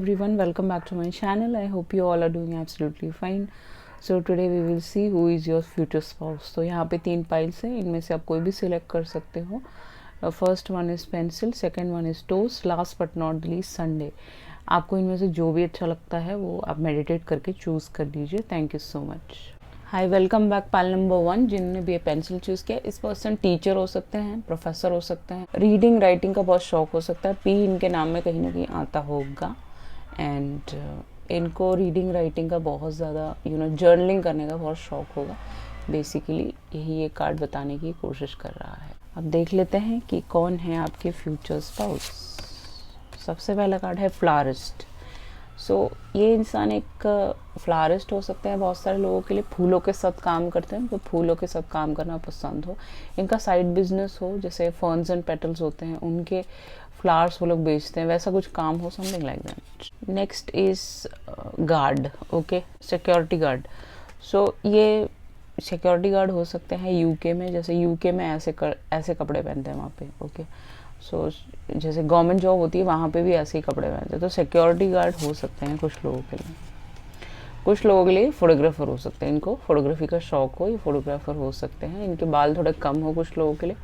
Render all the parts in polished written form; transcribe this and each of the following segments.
everyone, welcome back to my channel. I hope you all are doing absolutely fine. So today we will see who is your future spouse. तो यहाँ पे 3 piles हैं, इनमें से आप कोई भी सिलेक्ट कर सकते हो. First one is pencil, second one is toss, last but not the least Sunday. आपको इनमें से जो भी अच्छा लगता है वो आप मेडिटेट करके चूज़ कर लीजिए. Thank you so much. Hi, welcome back. Pile number 1, जिन्होंने भी ये पेंसिल चूज़ किया, इस पर्सन टीचर हो सकते हैं, प्रोफेसर हो सकते हैं, रीडिंग राइटिंग का बहुत शौक हो सकता है. पी इनके नाम में कहीं ना कहीं आता होगा. एंड इनको रीडिंग राइटिंग का बहुत ज़्यादा जर्नलिंग करने का बहुत शौक होगा. बेसिकली यही ये कार्ड बताने की कोशिश कर रहा है. अब देख लेते हैं कि कौन है आपके फ्यूचर स्पाउस. सबसे पहला कार्ड है फ्लारिस्ट. ये इंसान एक फ्लारिस्ट हो सकते हैं. बहुत सारे लोगों के लिए फूलों के साथ काम करते हैं, तो फूलों के साथ काम करना पसंद हो. इनका साइड बिजनेस हो, जैसे फर्न्स एंड पेटल्स होते हैं, उनके फ्लावर्स वो लोग बेचते हैं, वैसा कुछ काम हो, something like that. Next is guard. Okay, security guard. ये सिक्योरिटी गार्ड हो सकते हैं यूके में. जैसे यूके में ऐसे कपड़े पहनते हैं वहाँ पे. ओके, जैसे गवर्नमेंट जॉब होती है वहाँ पे भी ऐसे ही कपड़े पहनते हैं. तो सिक्योरिटी गार्ड हो सकते हैं कुछ लोगों के लिए. कुछ लोगों के लिए फोटोग्राफर हो सकते हैं. इनको फोटोग्राफी का शौक हो, ये फोटोग्राफर हो सकते हैं. इनके बाल थोड़े कम हो कुछ लोगों के लिए.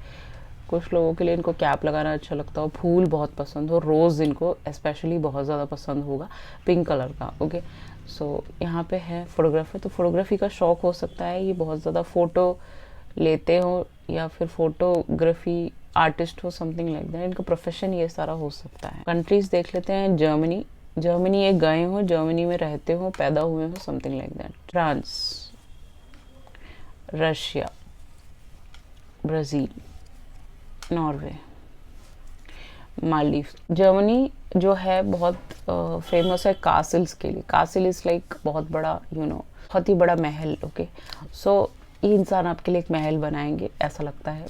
कुछ लोगों के लिए इनको कैप लगाना अच्छा लगता हो, फूल बहुत पसंद हो, रोज़ इनको स्पेशली बहुत ज़्यादा पसंद होगा, पिंक कलर का. ओके, यहाँ पे है फोटोग्राफर. तो फोटोग्राफी का शौक हो सकता है, ये बहुत ज़्यादा फ़ोटो लेते हो या फिर फोटोग्राफी आर्टिस्ट हो, समथिंग लाइक दैट. इनका प्रोफेशन ये सारा हो सकता है. कंट्रीज देख लेते हैं. जर्मनी एक गए हो, जर्मनी में रहते हो, पैदा हुए हो, something like that. France, Russia, Brazil, Norway, Maldives. Germany जो है बहुत फेमस है कासिल्स के लिए. कासिल इज़ लाइक बहुत बड़ा बहुत ही बड़ा महल. ओके, ये इंसान आपके लिए एक महल बनाएंगे ऐसा लगता है.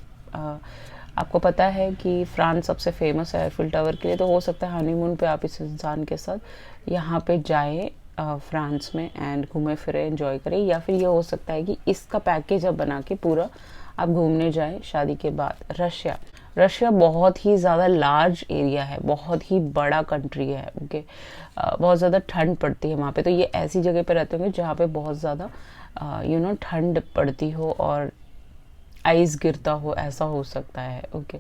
आपको पता है कि फ्रांस सबसे फेमस है एफिल टावर के लिए, तो हो सकता है हनीमून पे आप इस इंसान के साथ यहाँ पे जाएं फ्रांस में एंड घूमे फिरे, एंजॉय करें. या फिर ये हो सकता है कि इसका पैकेज आप बना के पूरा आप घूमने जाएं शादी के बाद. रशिया बहुत ही ज़्यादा लार्ज एरिया है, बहुत ही बड़ा कंट्री है. ओके, बहुत ज़्यादा ठंड पड़ती है वहाँ पे. तो ये ऐसी जगह पे रहते होंगे जहाँ पे बहुत ज़्यादा ठंड पड़ती हो और आइस गिरता हो, ऐसा हो सकता है. ओके,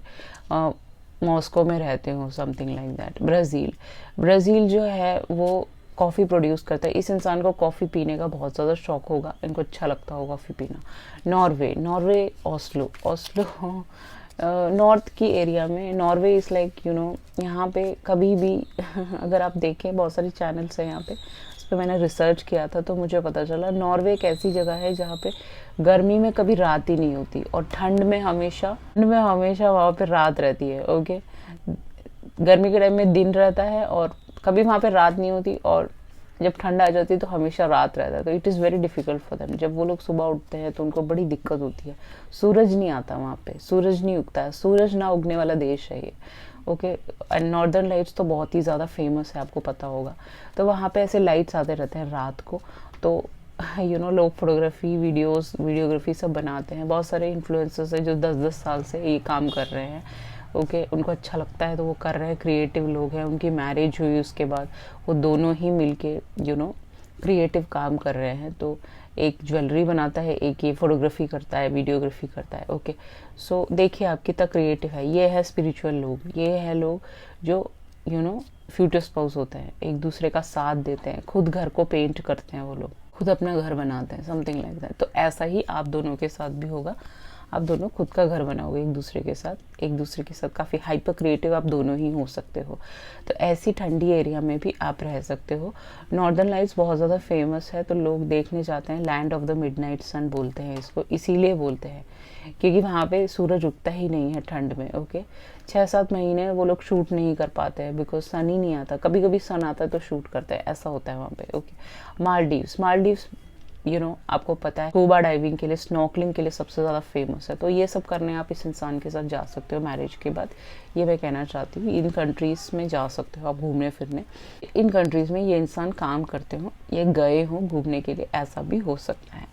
मॉस्को में रहते हो, समथिंग लाइक दैट. ब्राज़ील जो है वो कॉफ़ी प्रोड्यूस करता है. इस इंसान को कॉफ़ी पीने का बहुत ज़्यादा शौक होगा, इनको अच्छा लगता होगा कॉफ़ी पीना. नॉर्वे, ओस्लो नॉर्थ की एरिया में. नॉर्वे इज़ लाइक यहाँ पे कभी भी अगर आप देखें, बहुत सारी चैनल्स हैं यहाँ पे, उस पर मैंने रिसर्च किया था तो मुझे पता चला नॉर्वे एक ऐसी जगह है जहाँ पे गर्मी में कभी रात ही नहीं होती और ठंड में हमेशा वहाँ पे रात रहती है. ओके, गर्मी के टाइम में दिन रहता है और कभी वहाँ पे रात नहीं होती, और जब ठंड आ जाती है तो हमेशा रात रहता है. तो it is very difficult for them. जब वो लोग सुबह उठते हैं तो उनको बड़ी दिक्कत होती है. सूरज नहीं आता वहाँ पे, सूरज नहीं उगता है. सूरज ना उगने वाला देश है ये. ओके, एंड नॉर्दर्न लाइट्स तो बहुत ही ज़्यादा फेमस है, आपको पता होगा. तो वहाँ पे ऐसे लाइट्स आते रहते हैं रात को. तो लोग फोटोग्राफी, वीडियोग्राफी सब बनाते हैं. बहुत सारे इन्फ्लुएंसर्स हैं जो 10-10 साल से ये काम कर रहे हैं. ओके, उनको अच्छा लगता है तो वो कर रहे हैं. क्रिएटिव लोग हैं, उनकी मैरिज हुई उसके बाद वो दोनों ही मिलके क्रिएटिव काम कर रहे हैं. तो एक ज्वेलरी बनाता है, एक ये फोटोग्राफी करता है, वीडियोग्राफी करता है. ओके, देखिए आप कितना क्रिएटिव है. ये है स्पिरिचुअल लोग. ये है लोग जो फ्यूचर स्पाउस होते हैं, एक दूसरे का साथ देते हैं, खुद घर को पेंट करते हैं, वो लोग खुद अपना घर बनाते हैं, समथिंग लाइक दैट. तो ऐसा ही आप दोनों के साथ भी होगा. आप दोनों खुद का घर बनाओगे एक दूसरे के साथ. काफ़ी हाइपर क्रिएटिव आप दोनों ही हो सकते हो. तो ऐसी ठंडी एरिया में भी आप रह सकते हो. नॉर्दर्न लाइट्स बहुत ज़्यादा फेमस है, तो लोग देखने जाते हैं. लैंड ऑफ द मिडनाइट सन बोलते हैं इसको, इसीलिए बोलते हैं क्योंकि वहाँ पे सूरज उगता ही नहीं है ठंड में. ओके, 6-7 महीने वो लोग शूट नहीं कर पाते हैं बिकॉज सन ही नहीं आता. कभी कभी सन आता है तो शूट करते हैं, ऐसा होता है वहाँ पे. ओके, मालदीव्स आपको पता है स्कूबा डाइविंग के लिए, स्नॉर्कलिंग के लिए सबसे ज़्यादा फेमस है. तो ये सब करने आप इस इंसान के साथ जा सकते हो मैरिज के बाद. ये मैं कहना चाहती हूँ, इन कंट्रीज़ में जा सकते हो आप घूमने फिरने. इन कंट्रीज़ में ये इंसान काम करते हो, ये गए हो घूमने के लिए, ऐसा भी हो सकता है.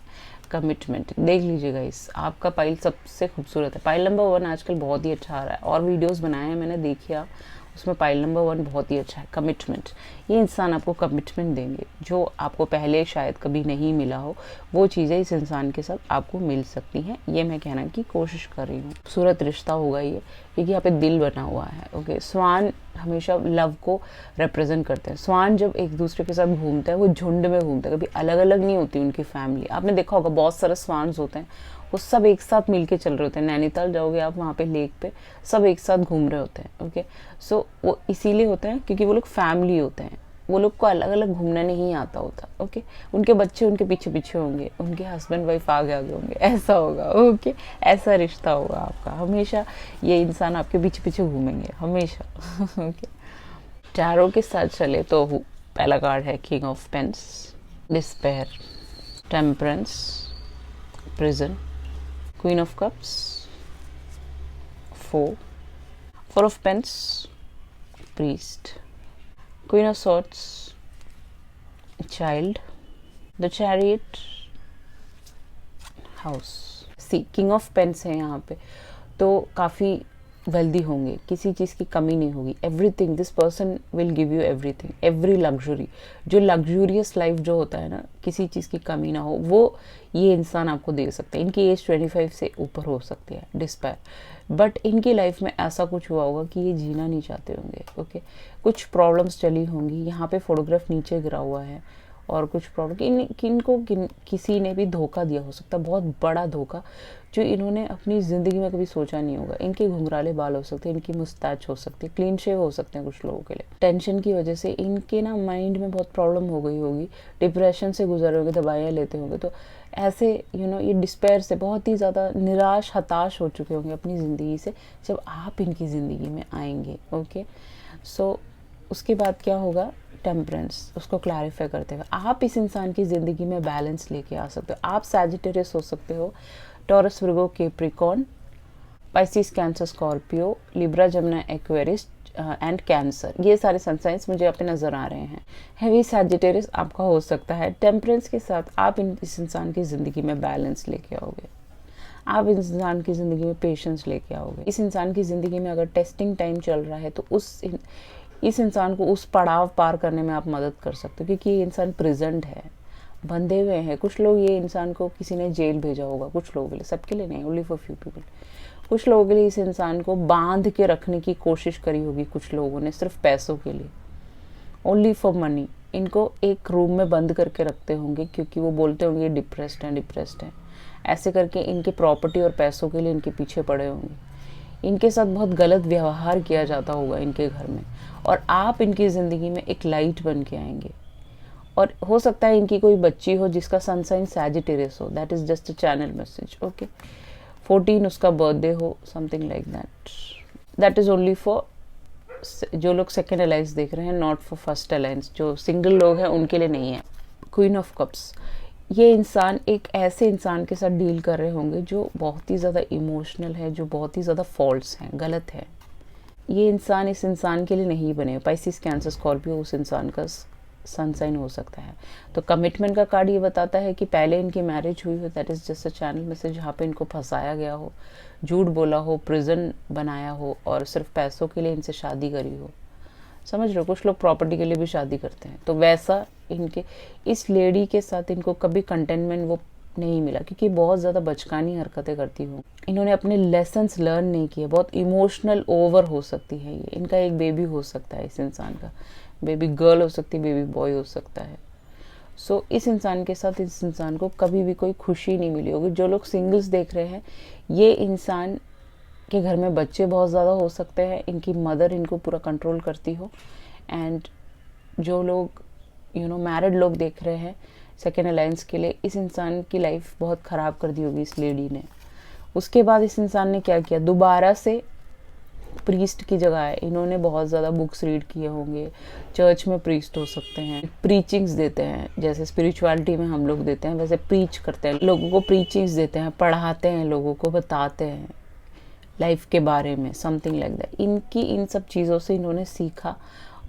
कमिटमेंट देख लीजिएगा. इस आपका पाइल सबसे खूबसूरत है. पाइल नंबर 1 आजकल बहुत ही अच्छा आ रहा है और वीडियोस बनाए हैं मैंने, देखिए आप उसमें पाइल नंबर 1 बहुत ही अच्छा है, कमिटमेंट। ये इंसान आपको कमिटमेंट देंगे जो आपको पहले शायद कभी नहीं मिला हो, वो चीज़ें इस इंसान के साथ आपको मिल सकती हैं, ये मैं कहना की कोशिश कर रही हूँ। खूबसूरत रिश्ता होगा ये, क्योंकि यहाँ पे दिल बना हुआ है। ओके, स्वान हमेशा लव को रिप्रेजेंट करते हैं। स्वान जब एक दूसरे के साथ घूमता है वो झुंड में घूमता है, कभी अलग अलग नहीं होती उनकी फैमिली। आपने देखा होगा बहुत सारे स्वान्स होते हैं, वो सब एक साथ मिलके चल रहे होते हैं। नैनीताल जाओगे आप, वहाँ पे लेक पे सब एक साथ घूम रहे होते हैं। ओके, सो वो इसीलिए होते हैं क्योंकि वो लोग फैमिली होते हैं, वो लोग को अलग अलग घूमना नहीं आता होता। ओके, उनके बच्चे उनके पीछे पीछे होंगे, उनके हस्बैंड वाइफ आगे आगे होंगे, ऐसा होगा। ओके, ऐसा रिश्ता होगा आपका हमेशा, ये इंसान आपके पीछे पीछे घूमेंगे हमेशा। ओके, टैरो के साथ चले तो पहला कार्ड है king of pens, despair, temperance, prison, queen of cups, four of pens, priest, queen of swords, child, the chariot, house. See king of pens है यहाँ पे, तो काफ़ी वेल्दी होंगे, किसी चीज़ की कमी नहीं होगी। Everything, this person will give you everything, every luxury. जो लग्जूरियस लाइफ जो होता है ना, किसी चीज़ की कमी ना हो, वो ये इंसान आपको दे सकते हैं। इनकी एज 25 से ऊपर हो सकती है, डिस्पायर, बट इनकी लाइफ में ऐसा कुछ हुआ होगा कि ये जीना नहीं चाहते होंगे। ओके, कुछ प्रॉब्लम्स चली होंगी। यहाँ पे फोटोग्राफ नीचे गिरा हुआ है, और कुछ प्रॉब्लम किसी ने भी धोखा दिया हो सकता है, बहुत बड़ा धोखा जो इन्होंने अपनी ज़िंदगी में कभी सोचा नहीं होगा। इनके घुंघराले बाल हो सकते हैं, इनकी मुस्ताच हो सकती है, क्लीन शेव हो सकते हैं कुछ लोगों के लिए। टेंशन की वजह से इनके ना माइंड में बहुत प्रॉब्लम हो गई होगी, डिप्रेशन से गुजर होंगे, दवाइयाँ लेते होंगे, तो ऐसे ये डिस्पेयर से बहुत ही ज़्यादा निराश हताश हो चुके होंगे अपनी ज़िंदगी से, जब आप इनकी ज़िंदगी में आएंगे। ओके, सो उसके बाद क्या होगा, टेम्परेंस, उसको क्लैरिफाई करते हुए आप इस इंसान की ज़िंदगी में बैलेंस लेके आ सकते हो। आप सैजिटेरियस हो सकते हो, taurus, Virgo, Capricorn, Pisces, cancer, Scorpio, Libra, Jamuna, एक्वेरिस and cancer. ये सारे सन साइंस मुझे यहाँ पे नज़र आ रहे हैं। हैवी सैजिटेरियस आपका हो सकता है। टेम्परेंस के साथ आप इस इंसान की ज़िंदगी में बैलेंस लेके आओगे, आप इस इंसान की ज़िंदगी में पेशेंस लेके आओगे। इस इंसान की ज़िंदगी में अगर टेस्टिंग टाइम चल रहा है तो इस इंसान को उस पड़ाव पार करने में आप मदद कर सकते हो, क्योंकि ये इंसान प्रेजेंट है, बंधे हुए हैं। कुछ लोग ये इंसान को किसी ने जेल भेजा होगा, कुछ लोगों के लिए, सबके लिए नहीं, ओनली फॉर फ्यू पीपल। कुछ लोगों के लिए इस इंसान को बांध के रखने की कोशिश करी होगी कुछ लोगों ने, सिर्फ पैसों के लिए, ओनली फॉर मनी। इनको एक रूम में बंद करके रखते होंगे क्योंकि वो बोलते होंगे डिप्रेस्ड हैं। ऐसे करके इनके प्रॉपर्टी और पैसों के लिए इनके पीछे पड़े होंगे। इनके साथ बहुत गलत व्यवहार किया जाता होगा इनके घर में, और आप इनकी ज़िंदगी में एक लाइट बन के आएंगे। और हो सकता है इनकी कोई बच्ची हो जिसका सन साइन सैजिटेरियस हो, that is just a channel message. Okay, 14 उसका बर्थडे हो, something like that is only for जो लोग सेकेंड अलायंस देख रहे हैं, नॉट फॉर फर्स्ट अलायंस। जो सिंगल लोग हैं उनके लिए नहीं है। क्वीन ऑफ कप्स, ये इंसान एक ऐसे इंसान के साथ डील कर रहे होंगे जो बहुत ही ज़्यादा इमोशनल है, जो बहुत ही ज़्यादा फॉल्ट्स हैं, गलत है। ये इंसान इस इंसान के लिए नहीं बने। पाइसिस, कैंसर, स्कॉर्पियो उस इंसान का सनसाइन हो सकता है। तो कमिटमेंट का कार्ड ये बताता है कि पहले इनकी मैरिज हुई हो, that is just a channel message, जहाँ पे इनको फंसाया गया हो, झूठ बोला हो, प्रिजन बनाया हो, और सिर्फ पैसों के लिए इनसे शादी करी हो। समझ रहे हो, कुछ लोग प्रॉपर्टी के लिए भी शादी करते हैं। तो वैसा इनके इस लेडी के साथ इनको कभी कंटेनमेंट वो नहीं मिला, क्योंकि बहुत ज़्यादा बचकानी हरकतें करती हूँ। इन्होंने अपने लेसन्स लर्न नहीं किए, बहुत इमोशनल ओवर हो सकती है ये। इनका एक बेबी हो सकता है, इस इंसान का बेबी गर्ल हो सकती है, बेबी बॉय हो सकता है। सो इस इंसान के साथ इस इंसान को कभी भी कोई खुशी नहीं मिली होगी। जो लोग सिंगल्स देख रहे हैं, ये इंसान के घर में बच्चे बहुत ज़्यादा हो सकते हैं, इनकी मदर इनको पूरा कंट्रोल करती हो। एंड जो लोग मैरिड लोग देख रहे हैं सेकेंड अलायंस के लिए, इस इंसान की लाइफ बहुत ख़राब कर दी होगी इस लेडी ने। उसके बाद इस इंसान ने क्या किया, दोबारा से प्रीस्ट की जगह है, इन्होंने बहुत ज़्यादा बुक्स रीड किए होंगे। चर्च में प्रीस्ट हो सकते हैं, प्रीचिंग्स देते हैं, जैसे स्पिरिचुअलिटी में हम लोग देते हैं वैसे प्रीच करते हैं, लोगों को प्रीचिंग्स देते हैं, पढ़ाते हैं, लोगों को बताते हैं लाइफ के बारे में, समथिंग लाइक दैट। इनकी इन सब चीज़ों से इन्होंने सीखा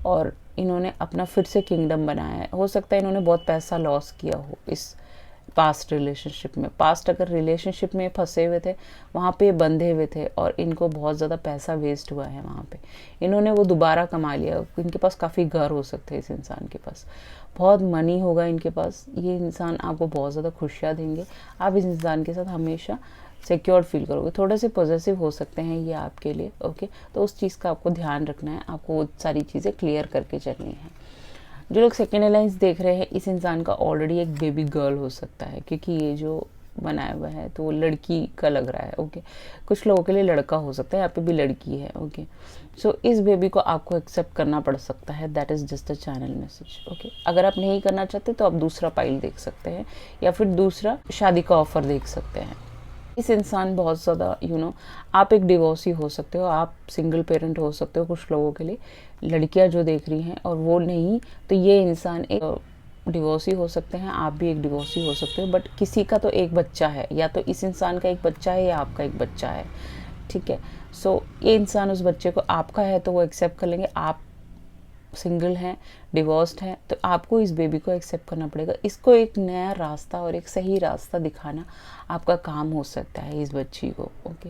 और इन्होंने अपना फिर से किंगडम बनाया है। हो सकता है इन्होंने बहुत पैसा लॉस किया हो इस पास्ट रिलेशनशिप में, पास्ट अगर रिलेशनशिप में फंसे हुए थे, वहाँ पे बंधे हुए थे और इनको बहुत ज़्यादा पैसा वेस्ट हुआ है वहाँ पे, इन्होंने वो दोबारा कमा लिया। इनके पास काफ़ी घर हो सकते हैं, इस इंसान के पास बहुत मनी होगा इनके पास। ये इंसान आपको बहुत ज़्यादा खुशियाँ देंगे। आप इस इंसान के साथ हमेशा सिक्योर फील करोगे। थोड़े से पॉजिटिव हो सकते हैं ये आपके लिए, ओके। तो उस चीज़ का आपको ध्यान रखना है, आपको वो सारी चीज़ें क्लियर करके चलनी है। जो लोग सेकेंड अलायंस देख रहे हैं, इस इंसान का ऑलरेडी एक बेबी गर्ल हो सकता है, क्योंकि ये जो बनाया हुआ है तो वो लड़की का लग रहा है, ओके। कुछ लोगों के लिए लड़का हो सकता है, यहाँ पे भी लड़की है, ओके। सो इस बेबी को आपको एक्सेप्ट करना पड़ सकता है, that is just a channel message, okay. अगर आप नहीं करना चाहते तो आप दूसरा पाइल देख सकते हैं या फिर दूसरा शादी का ऑफर देख सकते हैं। इस इंसान बहुत ज़्यादा आप एक डिवोर्सी हो सकते हो, आप सिंगल पेरेंट हो सकते हो कुछ लोगों के लिए, लड़कियां जो देख रही हैं, और वो नहीं तो ये इंसान एक डिवोर्सी हो सकते हैं, आप भी एक डिवोर्सी हो सकते हो। बट किसी का तो एक बच्चा है, या तो इस इंसान का एक बच्चा है या आपका एक बच्चा है, ठीक है। सो ये इंसान उस बच्चे को, आपका है तो वो एक्सेप्ट कर लेंगे, आप सिंगल हैं, डिवोर्स्ड हैं, तो आपको इस बेबी को एक्सेप्ट करना पड़ेगा। इसको एक नया रास्ता और एक सही रास्ता दिखाना आपका काम हो सकता है इस बच्ची को, ओके।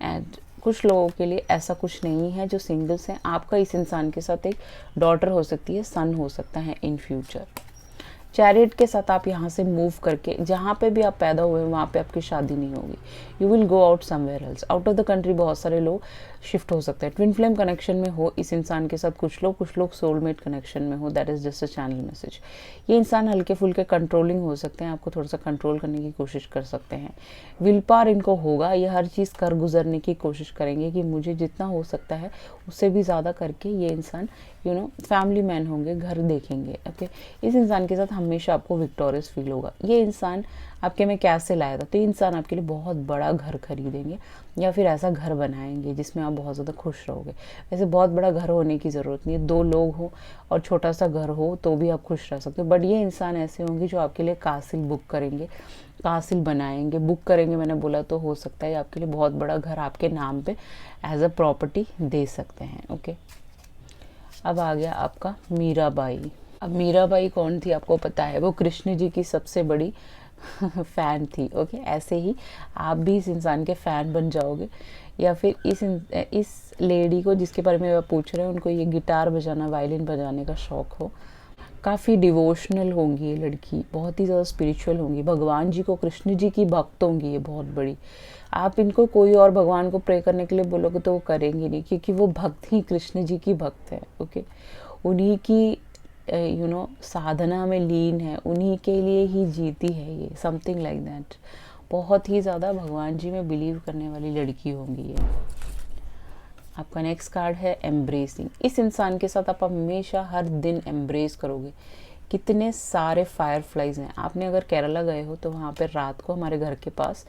एंड कुछ लोगों के लिए ऐसा कुछ नहीं है जो सिंगल्स हैं, आपका इस इंसान के साथ एक डॉटर हो सकती है, सन हो सकता है इन फ्यूचर। चैरियट के साथ आप यहाँ से मूव करके, जहाँ पे भी आप पैदा हुए हैं वहाँ पे आपकी शादी नहीं होगी, you will go out somewhere else, out of the country. बहुत सारे लोग शिफ्ट हो सकते हैं, ट्विन फ्लेम कनेक्शन में हो इस इंसान के साथ कुछ लोग सोलमेट कनेक्शन में हो, that is just a channel message. ये इंसान हल्के फुल्के कंट्रोलिंग हो सकते हैं, आपको थोड़ा सा कंट्रोल करने की कोशिश कर सकते हैं। विल पावर इनको होगा, ये हर चीज़ कर गुजरने की कोशिश करेंगे कि मुझे जितना हो सकता है उससे भी ज़्यादा करके ये इंसान फैमिली मैन होंगे, घर देखेंगे, ओके। इस इंसान के साथ हमेशा आपको विक्टोरियस फील होगा। ये इंसान आपके में कैसे लाया था, तो ये इंसान आपके लिए बहुत बड़ा घर खरीदेंगे या फिर ऐसा घर बनाएंगे जिसमें आप बहुत ज़्यादा खुश रहोगे। वैसे बहुत बड़ा घर होने की ज़रूरत नहीं है, 2 लोग हो और छोटा सा घर हो तो भी आप खुश रह सकते हो। बट ये इंसान ऐसे होंगे जो आपके लिए कासिल बुक करेंगे, कासिल बनाएंगे, बुक करेंगे, मैंने बोला तो हो सकता है आपके लिए बहुत बड़ा घर आपके नाम पे एज अ प्रॉपर्टी दे सकते हैं, ओके। अब आ गया आपका मीराबाई। अब मीराबाई कौन थी आपको पता है, वो कृष्ण जी की सबसे बड़ी फ़ैन थी, ओके। ऐसे ही आप भी इस इंसान के फ़ैन बन जाओगे, या फिर इस लेडी को जिसके बारे में आप पूछ रहे हैं, उनको ये गिटार बजाना, वायलिन बजाने का शौक़ हो। काफ़ी डिवोशनल होंगी ये लड़की, बहुत ही ज़्यादा स्पिरिचुअल होंगी, भगवान जी को, कृष्ण जी की भक्त होंगी ये बहुत बड़ी। आप इनको कोई और भगवान को प्रे करने के लिए बोलोगे तो वो करेंगे नहीं, क्योंकि वो भक्त ही कृष्ण जी की भक्त है, ओके। उन्हीं की साधना में लीन है, उन्हीं के लिए ही जीती है ये, समथिंग लाइक दैट। बहुत ही ज़्यादा भगवान जी में बिलीव करने वाली लड़की होंगी ये। आपका नेक्स्ट कार्ड है एम्ब्रेसिंग। इस इंसान के साथ आप हमेशा हर दिन एम्ब्रेस करोगे। कितने सारे फायरफ्लाइज हैं। आपने अगर केरला गए हो तो वहाँ पे रात को हमारे घर के पास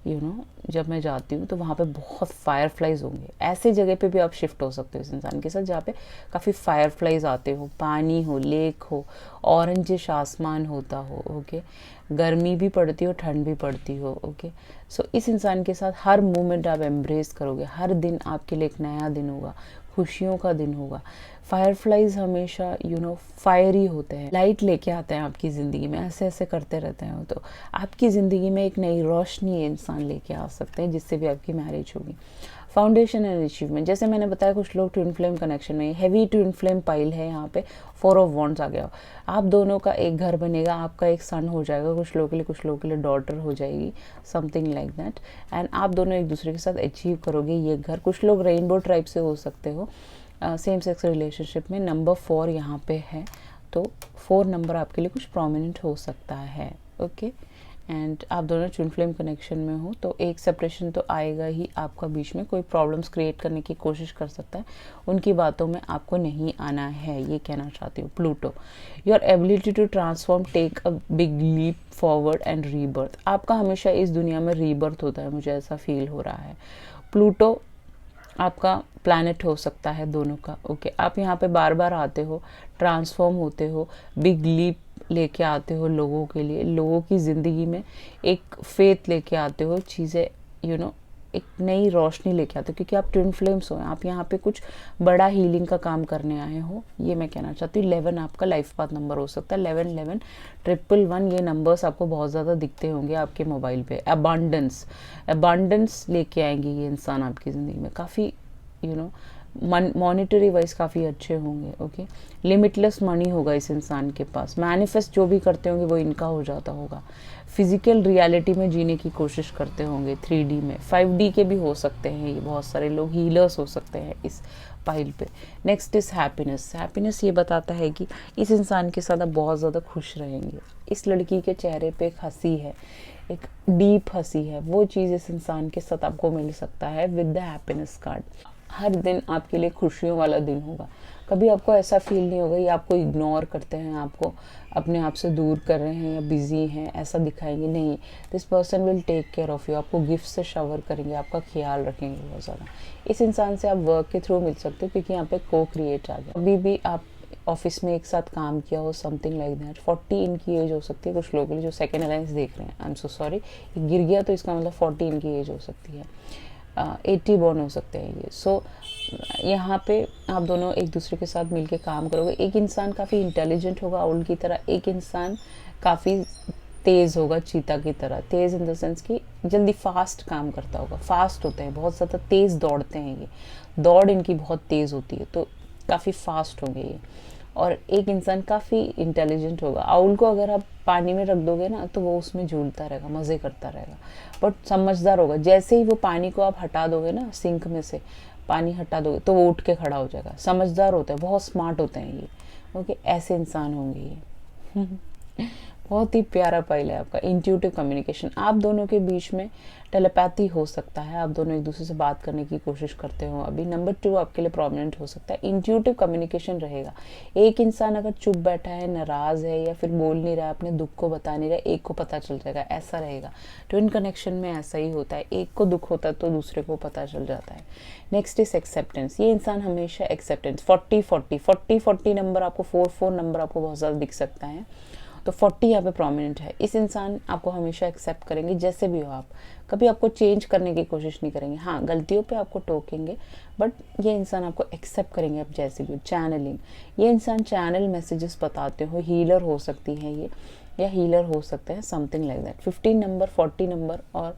जब मैं जाती हूँ तो वहाँ पे बहुत फायरफ्लाइज होंगे। ऐसे जगह पे भी आप शिफ्ट हो सकते हो इस इंसान के साथ जहाँ पे काफ़ी फायरफ्लाइज आते हो, पानी हो, लेक हो, ऑरेंजिश आसमान होता हो, ओके। गर्मी भी पड़ती हो, ठंड भी पड़ती हो, ओके। सो इस इंसान के साथ हर मोमेंट आप एम्ब्रेस करोगे। हर दिन आपके लिए एक नया दिन होगा, खुशियों का दिन होगा। फायरफ्लाइज हमेशा फायरी होते हैं, लाइट लेके आते हैं आपकी ज़िंदगी में, ऐसे ऐसे करते रहते हैं। तो आपकी ज़िंदगी में एक नई रोशनी इंसान लेके आ सकते हैं जिससे भी आपकी मैरिज होगी। फाउंडेशन एंड अचीवमेंट, जैसे मैंने बताया कुछ लोग ट्विन फ्लेम कनेक्शन में, हैवी ट्विन फ्लेम पाइल है यहाँ पे, 4 ऑफ वॉन्ड्स आ गया। आप दोनों का एक घर बनेगा, आपका एक सन हो जाएगा, कुछ लोगों के लिए डॉटर हो जाएगी, समथिंग लाइक दैट। एंड आप दोनों एक दूसरे के साथ अचीव करोगे ये घर। कुछ लोग रेनबो ट्राइब से हो सकते हो, सेम सेक्स रिलेशनशिप में। नंबर 4 यहाँ पे है, तो 4 नंबर आपके लिए कुछ प्रोमिनेंट हो सकता है, ओके। एंड आप दोनों ट्विन फ्लेम कनेक्शन में हो तो एक सेपरेशन तो आएगा ही आपका बीच में, कोई प्रॉब्लम्स क्रिएट करने की कोशिश कर सकता है, उनकी बातों में आपको नहीं आना है, ये कहना चाहती हूँ। Pluto, your ability to transform, take a big leap forward and rebirth. आपका हमेशा इस दुनिया में रीबर्थ होता है, मुझे ऐसा फील हो रहा है। प्लूटो आपका प्लैनेट हो सकता है दोनों का, ओके। आप यहाँ पे बार बार आते हो, ट्रांसफॉर्म होते हो, बिग लीप लेके आते हो लोगों के लिए, लोगों की ज़िंदगी में एक फेथ लेके आते हो, चीज़ें एक नई रोशनी लेके आते हो, क्योंकि आप ट्विन फ्लेम्स हो, आप यहाँ पे कुछ बड़ा हीलिंग का काम करने आए हो, ये मैं कहना चाहती हूँ। 11 आपका लाइफ पाथ नंबर हो सकता है। 11 11 111 ये नंबर्स आपको बहुत ज़्यादा दिखते होंगे आपके मोबाइल पे। अबांडेंस लेके आएंगे ये इंसान आपकी ज़िंदगी में, काफ़ी मॉनिटरी वाइज काफ़ी अच्छे होंगे। ओके, लिमिटलेस मनी होगा इस इंसान के पास। मैनिफेस्ट जो भी करते होंगे वो इनका हो जाता होगा। फिजिकल रियलिटी में जीने की कोशिश करते होंगे, 3D में, 5D के भी हो सकते हैं ये, बहुत सारे लोग हीलर्स हो सकते हैं इस पाइल पे। Next is happiness. हैप्पीनेस ये बताता है कि इस इंसान के साथ आप बहुत ज़्यादा खुश रहेंगे। इस लड़की के चेहरे पे एक हंसी है, एक डीप हंसी है, वो चीज़ इस इंसान के साथ आपको मिल सकता है विद द हैप्पीनेस कार्ड। हर दिन आपके लिए खुशियों वाला दिन होगा। कभी आपको ऐसा फील नहीं होगा ये आपको इग्नोर करते हैं, आपको अपने आप से दूर कर रहे हैं या बिजी हैं, ऐसा दिखाएंगे नहीं। This person will take care of you, आपको गिफ्ट से शावर करेंगे, आपका ख्याल रखेंगे बहुत ज़्यादा। इस इंसान से आप वर्क के थ्रू मिल सकते हो, क्योंकि यहाँ पे को क्रिएट आ गया। अभी भी आप ऑफिस में एक साथ काम किया हो, समथिंग लाइक दैट। 40 इनकी एज हो सकती है कुछ लोगों के लिए जो सेकेंड अलायंस देख रहे हैं। आई एम सो सॉरी, गिर गया तो इसका मतलब 40 इनकी एज हो सकती है। 80 बॉर्न हो सकते हैं ये। सो यहाँ पे आप दोनों एक दूसरे के साथ मिलके काम करोगे। एक इंसान काफ़ी इंटेलिजेंट होगा आउल की तरह, एक इंसान काफ़ी तेज़ होगा चीता की तरह। तेज़ इन द सेंस कि जल्दी फास्ट काम करता होगा, फास्ट होते हैं, बहुत ज़्यादा तेज़ दौड़ते हैं ये, दौड़ इनकी बहुत तेज़ होती है, तो काफ़ी फास्ट होंगे ये। और एक इंसान काफ़ी इंटेलिजेंट होगा। आउल को अगर आप पानी में रख दोगे ना तो वो उसमें झूलता रहेगा, मज़े करता रहेगा, बट समझदार होगा। जैसे ही वो पानी को आप हटा दोगे ना, सिंक में से पानी हटा दोगे तो वो उठ के खड़ा हो जाएगा। समझदार होता है, बहुत स्मार्ट होते हैं ये। ओके, ऐसे इंसान होंगे ये। बहुत ही प्यारा पाइल है आपका। इंट्यूटिव कम्युनिकेशन, आप दोनों के बीच में टेलीपैथी हो सकता है, आप दोनों एक दूसरे से बात करने की कोशिश करते हो अभी। नंबर 2 आपके लिए प्रोमिनेंट हो सकता है। इंट्यूटिव कम्युनिकेशन रहेगा। एक इंसान अगर चुप बैठा है, नाराज़ है या फिर बोल नहीं रहा है, अपने दुख को बता नहीं रहा है, एक को पता चल जाएगा, ऐसा रहेगा। ट्विन कनेक्शन में ऐसा ही होता है, एक को दुख होता है तो दूसरे को पता चल जाता है। Next is acceptance. ये इंसान हमेशा एक्सेप्टेंस, 40 नंबर आपको, 4 नंबर आपको बहुत ज़्यादा दिख सकता है, तो 40 यहाँ पे प्रोमिनेंट है। इस इंसान आपको हमेशा एक्सेप्ट करेंगे जैसे भी हो आप, कभी आपको चेंज करने की कोशिश नहीं करेंगे। हाँ, गलतियों पे आपको टोकेंगे, बट ये इंसान आपको एक्सेप्ट करेंगे आप जैसे भी हो। चैनलिंग, ये इंसान चैनल मैसेजेस बताते हो, हीलर हो सकती है ये, या हीलर हो सकते हैं, something like that. 15 number, 40 number और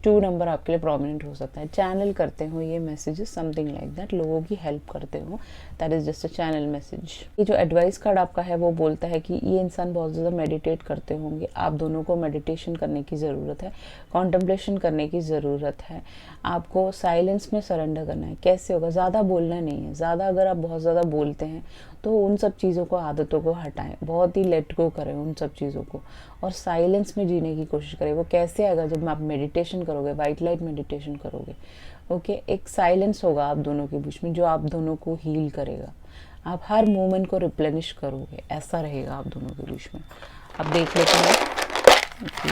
2 नंबर आपके लिए प्रोमिनेंट हो सकता है। चैनल करते हो ये मैसेजेस, समथिंग लाइक दैट, लोगों की हेल्प करते हो, that is just a channel message. ये जो एडवाइस कार्ड आपका है वो बोलता है कि ये इंसान बहुत ज़्यादा मेडिटेट करते होंगे। आप दोनों को मेडिटेशन करने की ज़रूरत है, कॉन्टम्पलेशन करने की ज़रूरत है, आपको साइलेंस में सरेंडर करना है। कैसे होगा? ज़्यादा बोलना नहीं है। ज़्यादा अगर आप बहुत ज़्यादा बोलते हैं तो उन सब चीज़ों को, आदतों को हटाएं, बहुत ही लेट गो करें उन सब चीज़ों को, और साइलेंस में जीने की कोशिश करें। वो कैसे आएगा? जब आप मेडिटेशन करोगे, वाइट लाइट मेडिटेशन करोगे। ओके, एक साइलेंस होगा आप दोनों के बीच में जो आप दोनों को हील करेगा। आप हर मोमेंट को रिप्लेनिश करोगे, ऐसा रहेगा आप दोनों के बीच में। अब देख लेते हैं कि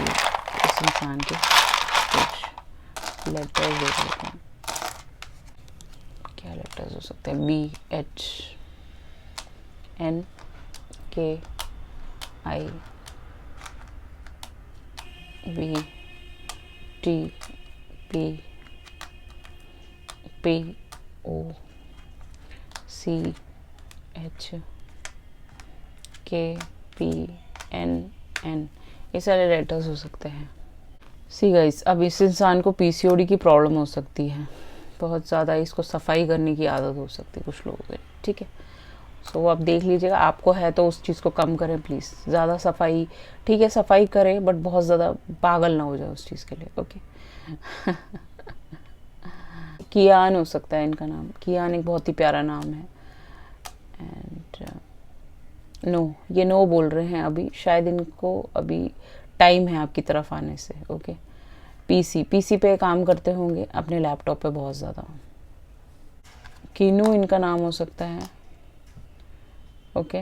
इस इंसान के कुछ लेटर्स देख लेते हैं, क्या लेटर्स हो सकते हैं। BHTPPOCHKPNN, ये सारे लेटर्स हो सकते हैं। सी गाइस, अब इस इंसान को PCOD की प्रॉब्लम हो सकती है, बहुत ज़्यादा इसको सफाई करने की आदत हो सकती है कुछ लोगों के, ठीक है। सो आप देख लीजिएगा, आपको है तो उस चीज़ को कम करें प्लीज़। ज़्यादा सफाई, ठीक है सफाई करें, बट बहुत ज़्यादा पागल ना हो जाए उस चीज़ के लिए। ओके। कियान हो सकता है इनका नाम, कियान एक बहुत ही प्यारा नाम है। एंड नो, ये नो बोल रहे हैं अभी, शायद इनको अभी टाइम है आपकी तरफ आने से। ओके। पीसी पे काम करते होंगे अपने लैपटॉप पे बहुत ज़्यादा। कीनू इनका नाम हो सकता है। ओके।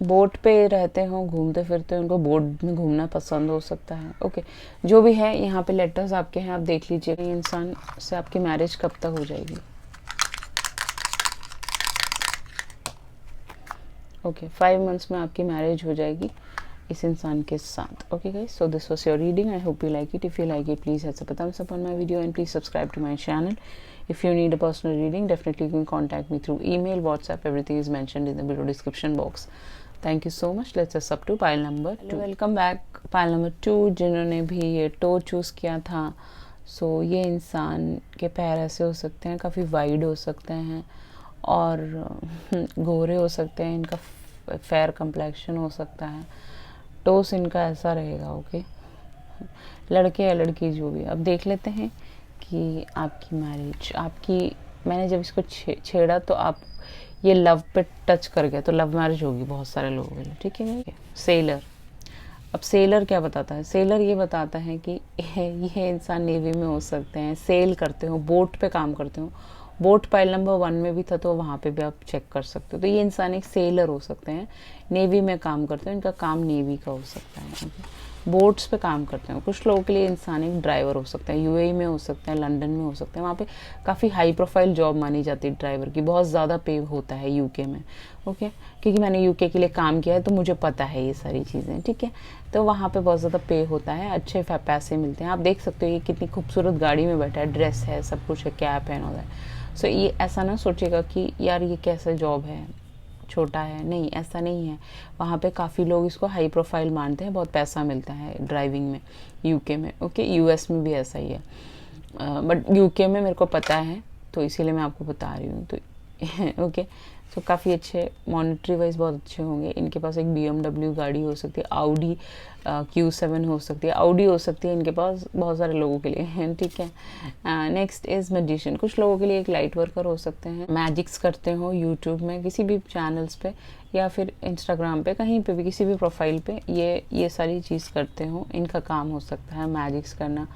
बोट पे रहते हो, घूमते फिरते हो, उनको बोट में घूमना पसंद हो सकता है। ओके, जो भी है यहाँ पे लेटर्स आपके हैं, आप देख लीजिए। इंसान से आपकी मैरिज कब तक हो जाएगी? ओके, 5 मंथ्स में आपकी मैरिज हो जाएगी। इस इंसान के साथ। Okay guys, so this was your reading, I hope you like it. If you like it, please hit the thumbs up on my video and please subscribe to my channel. If you need a personal reading, definitely you can contact me through email, WhatsApp, everything is mentioned in the video description box. Thank you so much. Let's just up to pile number 2. Welcome back pile number 2, जिन्होंने भी ये to choose किया था। सो ये इंसान के पैर ऐसे हो सकते हैं, काफ़ी वाइड हो सकते हैं और गोरे हो सकते हैं, इनका फेयर कंप्लेक्शन हो सकता है, टोस इनका ऐसा रहेगा। ओके, लड़के या लड़की जो भी। अब देख लेते हैं कि आपकी मैरिज, आपकी, मैंने जब इसको छेड़ा तो आप ये लव पे टच कर गया तो लव मैरिज होगी बहुत सारे लोगों के लिए, ठीक है। सेलर, अब सेलर क्या बताता है? सेलर ये बताता है कि ये इंसान नेवी में हो सकते हैं, सेल करते हो, बोट पे काम करते हो। बोट पाइल नंबर 1 में भी था तो वहाँ पे भी आप चेक कर सकते हो। तो ये इंसान एक सेलर हो सकते हैं, नेवी में काम करते हो, इनका काम नेवी का हो सकता है। बोट्स पे काम करते हो। कुछ लोगों के लिए इंसान एक ड्राइवर हो सकता है, यूएई में हो सकता है, लंदन में हो सकता है, वहाँ पे काफ़ी हाई प्रोफाइल जॉब मानी जाती है ड्राइवर की, बहुत ज़्यादा पे होता है यूके में। ओके, क्योंकि मैंने यूके के लिए काम किया है तो मुझे पता है ये सारी चीज़ें, ठीक है। तो वहाँ पे बहुत ज़्यादा पे होता है, अच्छे पैसे मिलते हैं। आप देख सकते हो ये कितनी खूबसूरत गाड़ी में बैठा है, ड्रेस है, सब कुछ है, कैप है, और सो ये ऐसा ना सोचेगा कि यार ये कैसा जॉब है, छोटा है, नहीं, ऐसा नहीं है। वहाँ पे काफ़ी लोग इसको हाई प्रोफाइल मानते हैं, बहुत पैसा मिलता है ड्राइविंग में यूके में। ओके, यूएस में भी ऐसा ही है, बट यूके में मेरे को पता है तो इसीलिए मैं आपको बता रही हूँ। तो ओके, तो काफ़ी अच्छे, मॉनेटरी वाइज बहुत अच्छे होंगे। इनके पास एक BMW गाड़ी हो सकती है, Audi Q7 हो सकती है, Audi हो सकती है इनके पास, बहुत सारे लोगों के लिए, ठीक है। नेक्स्ट इज़ मैजिशियन, कुछ लोगों के लिए एक लाइट वर्कर हो सकते हैं, मैजिक्स करते हो यूट्यूब में, किसी भी चैनल्स पे या फिर इंस्टाग्राम पे, कहीं पे भी, किसी भी प्रोफाइल पे ये सारी चीज़ करते हो। इनका काम हो सकता है मैजिक्स करना,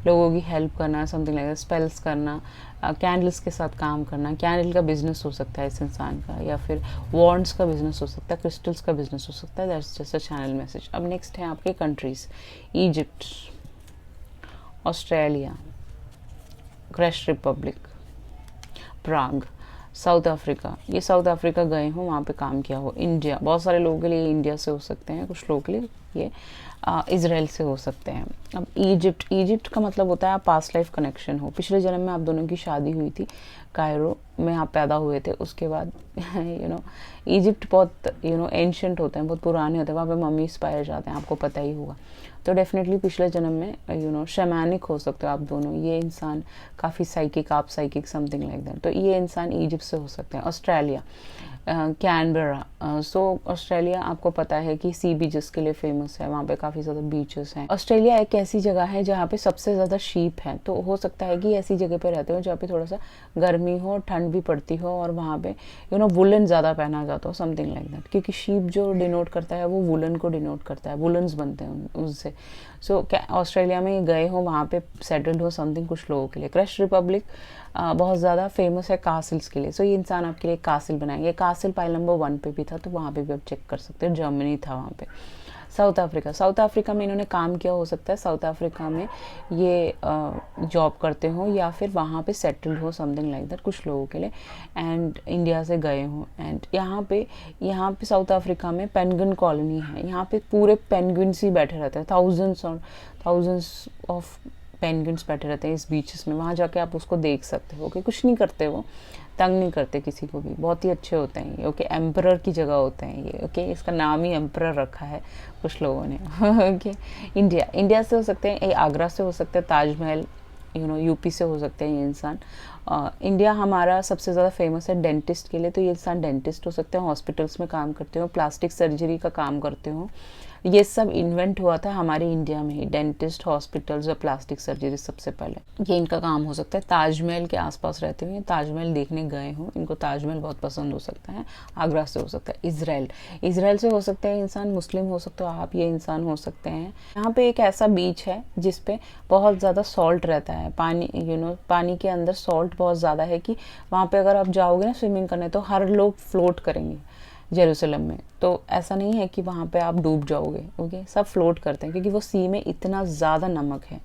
लोगों की हेल्प करना, समथिंग लाइक स्पेल्स करना, कैंडल्स के साथ काम करना। कैंडल का बिजनेस हो सकता है इस इंसान का, या फिर वॉन्ड्स का बिजनेस हो सकता है, क्रिस्टल्स का बिजनेस हो सकता है। That's just a channel message. अब नेक्स्ट है आपके countries, Egypt, Australia, Czech Republic, Prague, South Africa, ये साउथ अफ्रीका गए हो, वहाँ पे काम किया हो। इंडिया, बहुत सारे लोगों के लिए इंडिया से हो सकते हैं, कुछ लोगों के लिए ये इज़राइल से हो सकते हैं। अब इजिप्ट का मतलब होता है आप पास्ट लाइफ कनेक्शन हो, पिछले जन्म में आप दोनों की शादी हुई थी, कायरो में आप पैदा हुए थे। उसके बाद इजिप्ट बहुत एंशंट होते हैं, बहुत पुराने होते हैं, वहाँ पे मम्मीज पाए जाते हैं, आपको पता ही होगा। तो डेफिनेटली पिछले जन्म में शैमानिक हो सकते हो आप दोनों। ये इंसान काफ़ी साइकिक, आप साइकिक, समथिंग लाइक दैट। तो ये इंसान इजिप्ट से हो सकते हैं। ऑस्ट्रेलिया, कैनबरा, सो ऑस्ट्रेलिया आपको पता है कि सी बीचेस के लिए फेमस है, वहाँ पे काफ़ी ज़्यादा बीचेस हैं। ऑस्ट्रेलिया एक ऐसी जगह है जहाँ पे सबसे ज़्यादा शीप हैं, तो हो सकता है कि ऐसी जगह पे रहते हो जहाँ पे थोड़ा सा गर्मी हो, ठंड भी पड़ती हो, और वहाँ पे वुलन ज़्यादा पहना जाता हो, समथिंग लाइक दैट। क्योंकि शीप जो डिनोट करता है वो वुलन को डिनोट करता है, वुलन्स बनते हैं उससे। सो ऑस्ट्रेलिया में गए हो, वहाँ पे सेटल्ड हो, समथिंग, कुछ लोगों के लिए। क्रेश रिपब्लिक बहुत ज़्यादा फेमस है कासिल्स के लिए। सो ये इंसान आपके लिए कासिल बनाएंगे। कासिल पाइल नंबर 1 पे भी था, तो वहाँ पे भी आप चेक कर सकते हो, जर्मनी था वहाँ पे। साउथ अफ्रीका में इन्होंने काम किया हो सकता है, साउथ अफ्रीका में ये जॉब करते हो या फिर वहाँ पे सेटल्ड हो, समथिंग लाइक दैट, कुछ लोगों के लिए। एंड इंडिया से गए हो, एंड यहाँ पे साउथ अफ्रीका में पेंगुइन कॉलोनी है, यहाँ पे पूरे पेंगुइन्स ही बैठे रहते हैं, थाउजेंड्स ऑफ पेंगुइन्स बैठे रहते हैं इस बीचेस में। वहाँ जाके आप उसको देख सकते हो। ओके, कुछ नहीं करते, वो तंग नहीं करते किसी को भी, बहुत ही अच्छे होते हैं ये। ओके, एम्परर की जगह होते हैं ये। ओके, इसका नाम ही एम्परर रखा है कुछ लोगों ने। ओके, इंडिया से हो सकते हैं, आगरा से हो सकते हैं, ताजमहल, यूपी से हो सकते हैं ये इंसान। इंडिया हमारा सबसे ज़्यादा फेमस है डेंटिस्ट के लिए, तो ये इंसान डेंटिस्ट हो सकते हैं, हॉस्पिटल्स में काम करते हो, प्लास्टिक सर्जरी का काम करते हो। ये सब इन्वेंट हुआ था हमारे इंडिया में ही, डेंटिस्ट, हॉस्पिटल्स और प्लास्टिक सर्जरी सबसे पहले, ये इनका काम हो सकता है। ताजमहल के आसपास रहते हुए ताजमहल देखने गए हो, इनको ताजमहल बहुत पसंद हो सकता है। आगरा से हो सकता है। इज़राइल से हो सकता है इंसान, मुस्लिम हो सकते हो आप, ये इंसान हो सकते हैं। यहाँ पे एक ऐसा बीच है जिसपे बहुत ज़्यादा सॉल्ट रहता है, पानी पानी के अंदर सॉल्ट बहुत ज़्यादा है कि वहाँ पे अगर आप जाओगे ना स्विमिंग करने तो हर लोग फ्लोट करेंगे जेरूसलम में। तो ऐसा नहीं है कि वहाँ पे आप डूब जाओगे। ओके, सब फ्लोट करते हैं क्योंकि वो सी में इतना ज़्यादा नमक है।